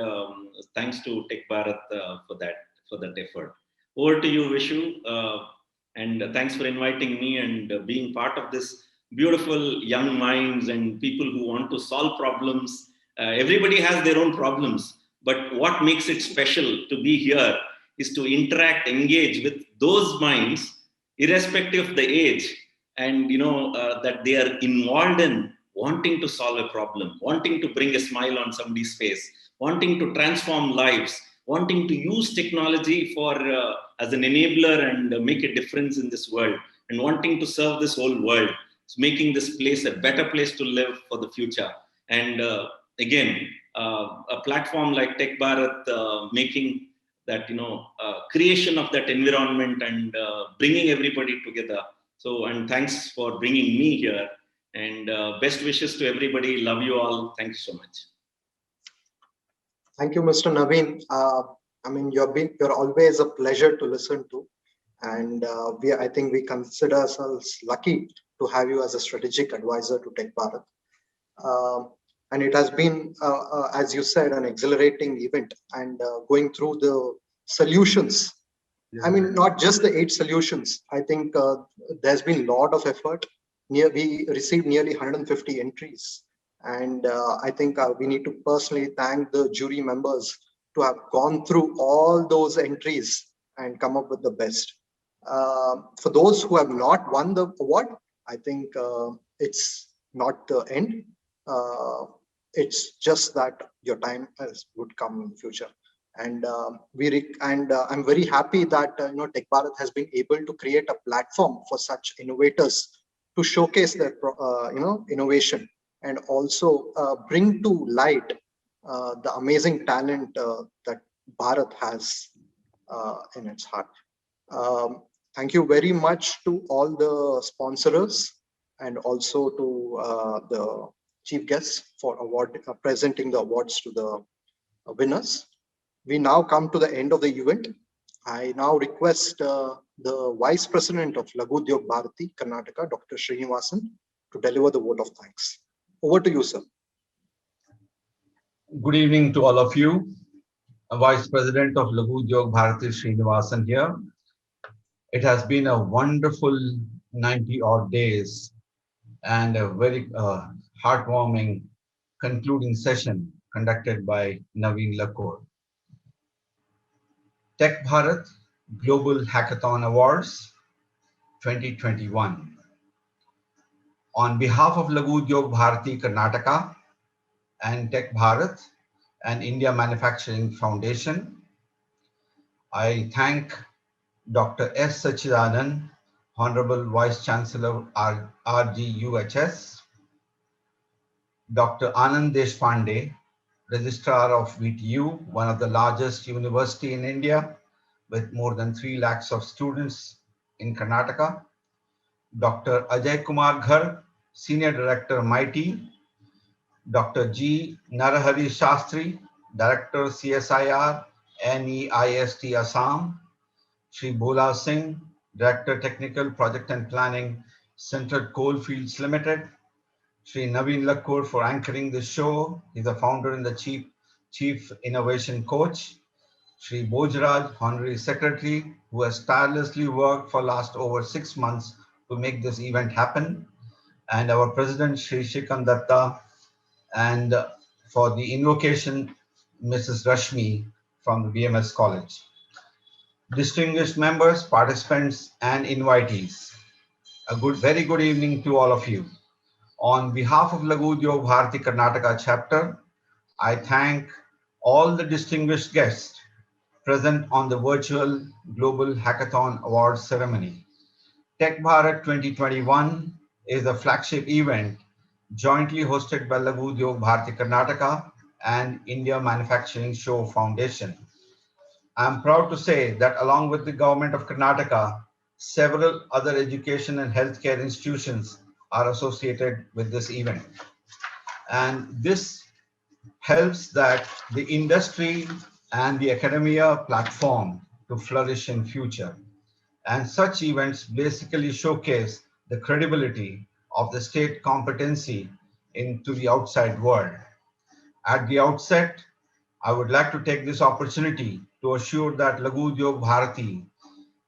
Thanks to Tech Bharat for that effort. Over to you, Vishu. And thanks for inviting me and being part of this beautiful young minds and people who want to solve problems. Everybody has their own problems, but what makes it special to be here is to interact, engage with those minds, irrespective of the age, and that they are involved in wanting to solve a problem, wanting to bring a smile on somebody's face, wanting to transform lives, wanting to use technology for as an enabler and make a difference in this world, and wanting to serve this whole world, making this place a better place to live for the future. And again, a platform like Tech Bharat making that creation of that environment and bringing everybody together. So, and thanks for bringing me here. And best wishes to everybody. Love you all. Thank you so much. Thank you, Mr. Naveen. I mean, you're always a pleasure to listen to, and I think we consider ourselves lucky to have you as a strategic advisor to Tech Bharat. And it has been, as you said, an exhilarating event, and going through the solutions. Yeah. I mean, not just the 8 solutions. I think there's been a lot of effort. We received nearly 150 entries. And I think we need to personally thank the jury members to have gone through all those entries and come up with the best. For those who have not won the award, I think it's not the end. It's just that your time would come in the future. And I'm very happy that Tech Bharat has been able to create a platform for such innovators to showcase their innovation, and also bring to light the amazing talent that Bharat has in its heart. Thank you very much to all the sponsors and also to the chief guests for presenting the awards to the winners. We now come to the end of the event. I now request the Vice President of Laghu Udyog Bharati, Karnataka, Dr. Srinivasan, to deliver the vote of thanks. Over to you, sir. Good evening to all of you. Vice President of Laghu Udyog Bharati, Srinivasan here. It has been a wonderful 90-odd days and a very heartwarming concluding session conducted by Naveen Lakhor. Tech Bharat Global Hackathon Awards 2021. On behalf of Laghu Udyog Bharati Karnataka and Tech Bharat and India Manufacturing Foundation, I thank Dr. S. Sachidanand, Honorable Vice Chancellor RGUHS, Dr. Anand Deshpande, Registrar of VTU, one of the largest university in India with more than 3 lakhs of students in Karnataka, Dr. Ajay Kumar Ghar, Senior Director MIT, Dr. G. Narahari Shastri, Director CSIR, NEIST Assam, Shri Bhola Singh, Director Technical Project and Planning, Central Coalfields Limited, Shri Naveen Lakhor for anchoring the show. He's the founder and the Chief Innovation Coach. Shri Bojraj, Honorary Secretary, who has tirelessly worked for last over 6 months to make this event happen. And our President, Shri Shrikant Datta, and for the invocation, Mrs. Rashmi from the BMS College. Distinguished members, participants, and invitees, very good evening to all of you. On behalf of Laghu Udyog Bharati Karnataka chapter, I thank all the distinguished guests present on the virtual Global Hackathon Awards ceremony. Tech Bharat 2021 is a flagship event jointly hosted by Laghu Udyog Bharati Karnataka and India Manufacturing Show Foundation. I am proud to say that along with the government of Karnataka, several other education and healthcare institutions are associated with this event. And this helps that the industry and the academia platform to flourish in future. And such events basically showcase the credibility of the state competency into the outside world. At the outset, I would like to take this opportunity to assure that Laghu Udyog Bharati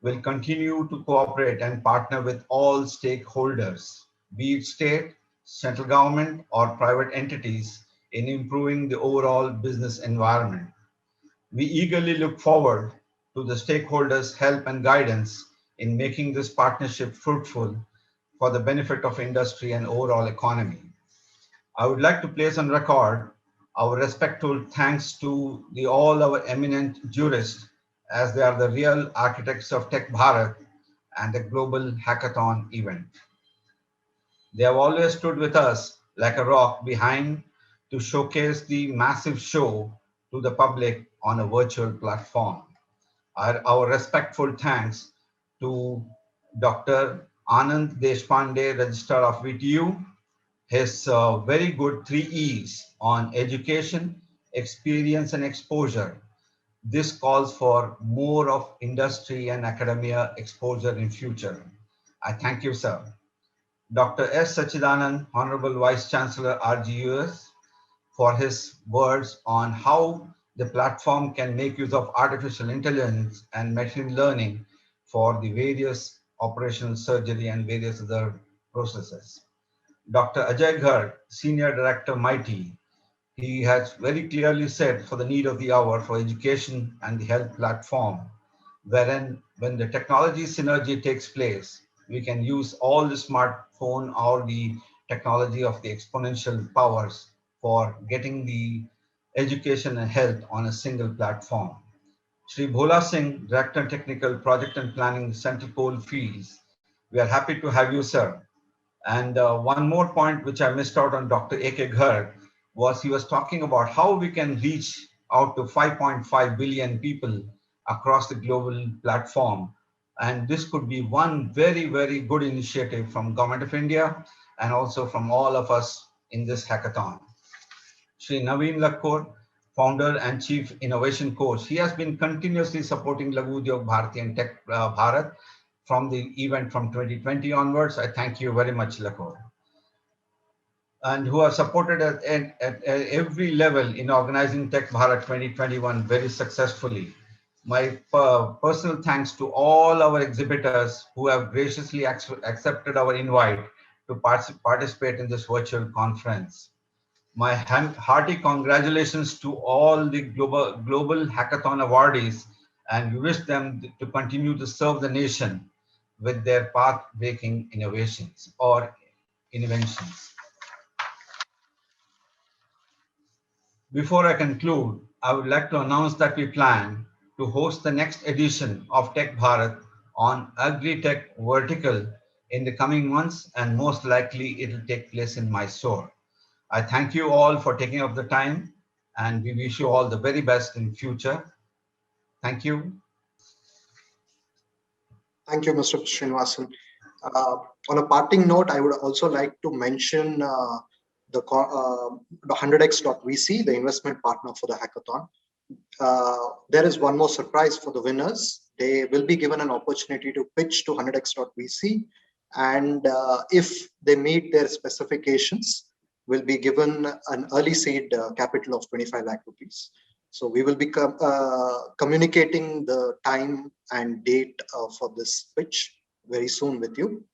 will continue to cooperate and partner with all stakeholders, be it state, central government, or private entities, in improving the overall business environment. We eagerly look forward to the stakeholders' help and guidance in making this partnership fruitful for the benefit of industry and overall economy. I would like to place on record our respectful thanks to all our eminent jurists, as they are the real architects of Tech Bharat and the global hackathon event. They have always stood with us like a rock behind to showcase the massive show to the public on a virtual platform. Our respectful thanks to Dr. Anand Deshpande, Registrar of VTU, his very good 3 E's on education, experience, and exposure. This calls for more of industry and academia exposure in future. I thank you, sir. Dr. S. Sachidanand, Honorable Vice Chancellor, RGUS, for his words on how the platform can make use of artificial intelligence and machine learning for the various operational surgery and various other processes. Dr. Ajay Garg, Senior Director, MITI, he has very clearly said for the need of the hour for education and the health platform, wherein when the technology synergy takes place, we can use all the smartphone or the technology of the exponential powers for getting the education and health on a single platform. Shri Bhola Singh, Director Technical Project and Planning, Central Coalfields, we are happy to have you, sir. And one more point which I missed out on Dr. A.K. Garg was he was talking about how we can reach out to 5.5 billion people across the global platform. And this could be one very, very good initiative from Government of India and also from all of us in this hackathon. Shri Naveen Lakhor, Founder and Chief Innovation Coach, he has been continuously supporting Laghu Udyog Bharati and Tech Bharat from the event from 2020 onwards. I thank you very much, Lakhor. And who are supported at every level in organizing Tech Bharat 2021 very successfully. My personal thanks to all our exhibitors who have graciously accepted our invite to participate in this virtual conference. My hearty congratulations to all the global hackathon awardees, and we wish them to continue to serve the nation with their path-breaking innovations or inventions. Before I conclude, I would like to announce that we plan to host the next edition of Tech Bharat on Agri-Tech Vertical in the coming months, and most likely it will take place in Mysore. I thank you all for taking up the time, and we wish you all the very best in future. Thank you. Thank you, Mr. Srinivasan. On a parting note, I would also like to mention the 100x.vc, the investment partner for the hackathon. There is one more surprise for the winners. They will be given an opportunity to pitch to 100x.vc, and if they meet their specifications, will be given an early seed capital of 25 lakh rupees. So we will be communicating the time and date for this pitch very soon with you.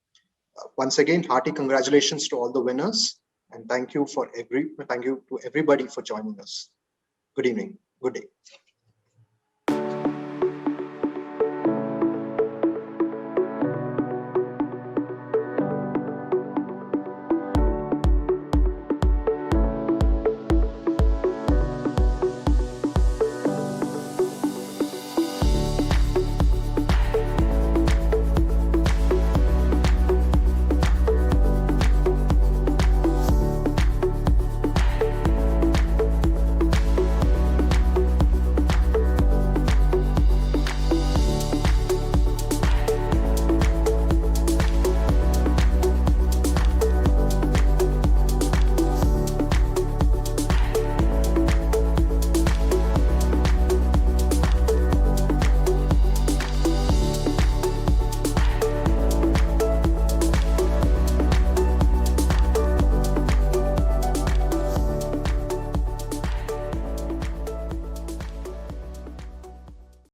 Once again, hearty congratulations to all the winners, and thank you to everybody for joining us. Good evening. Good day.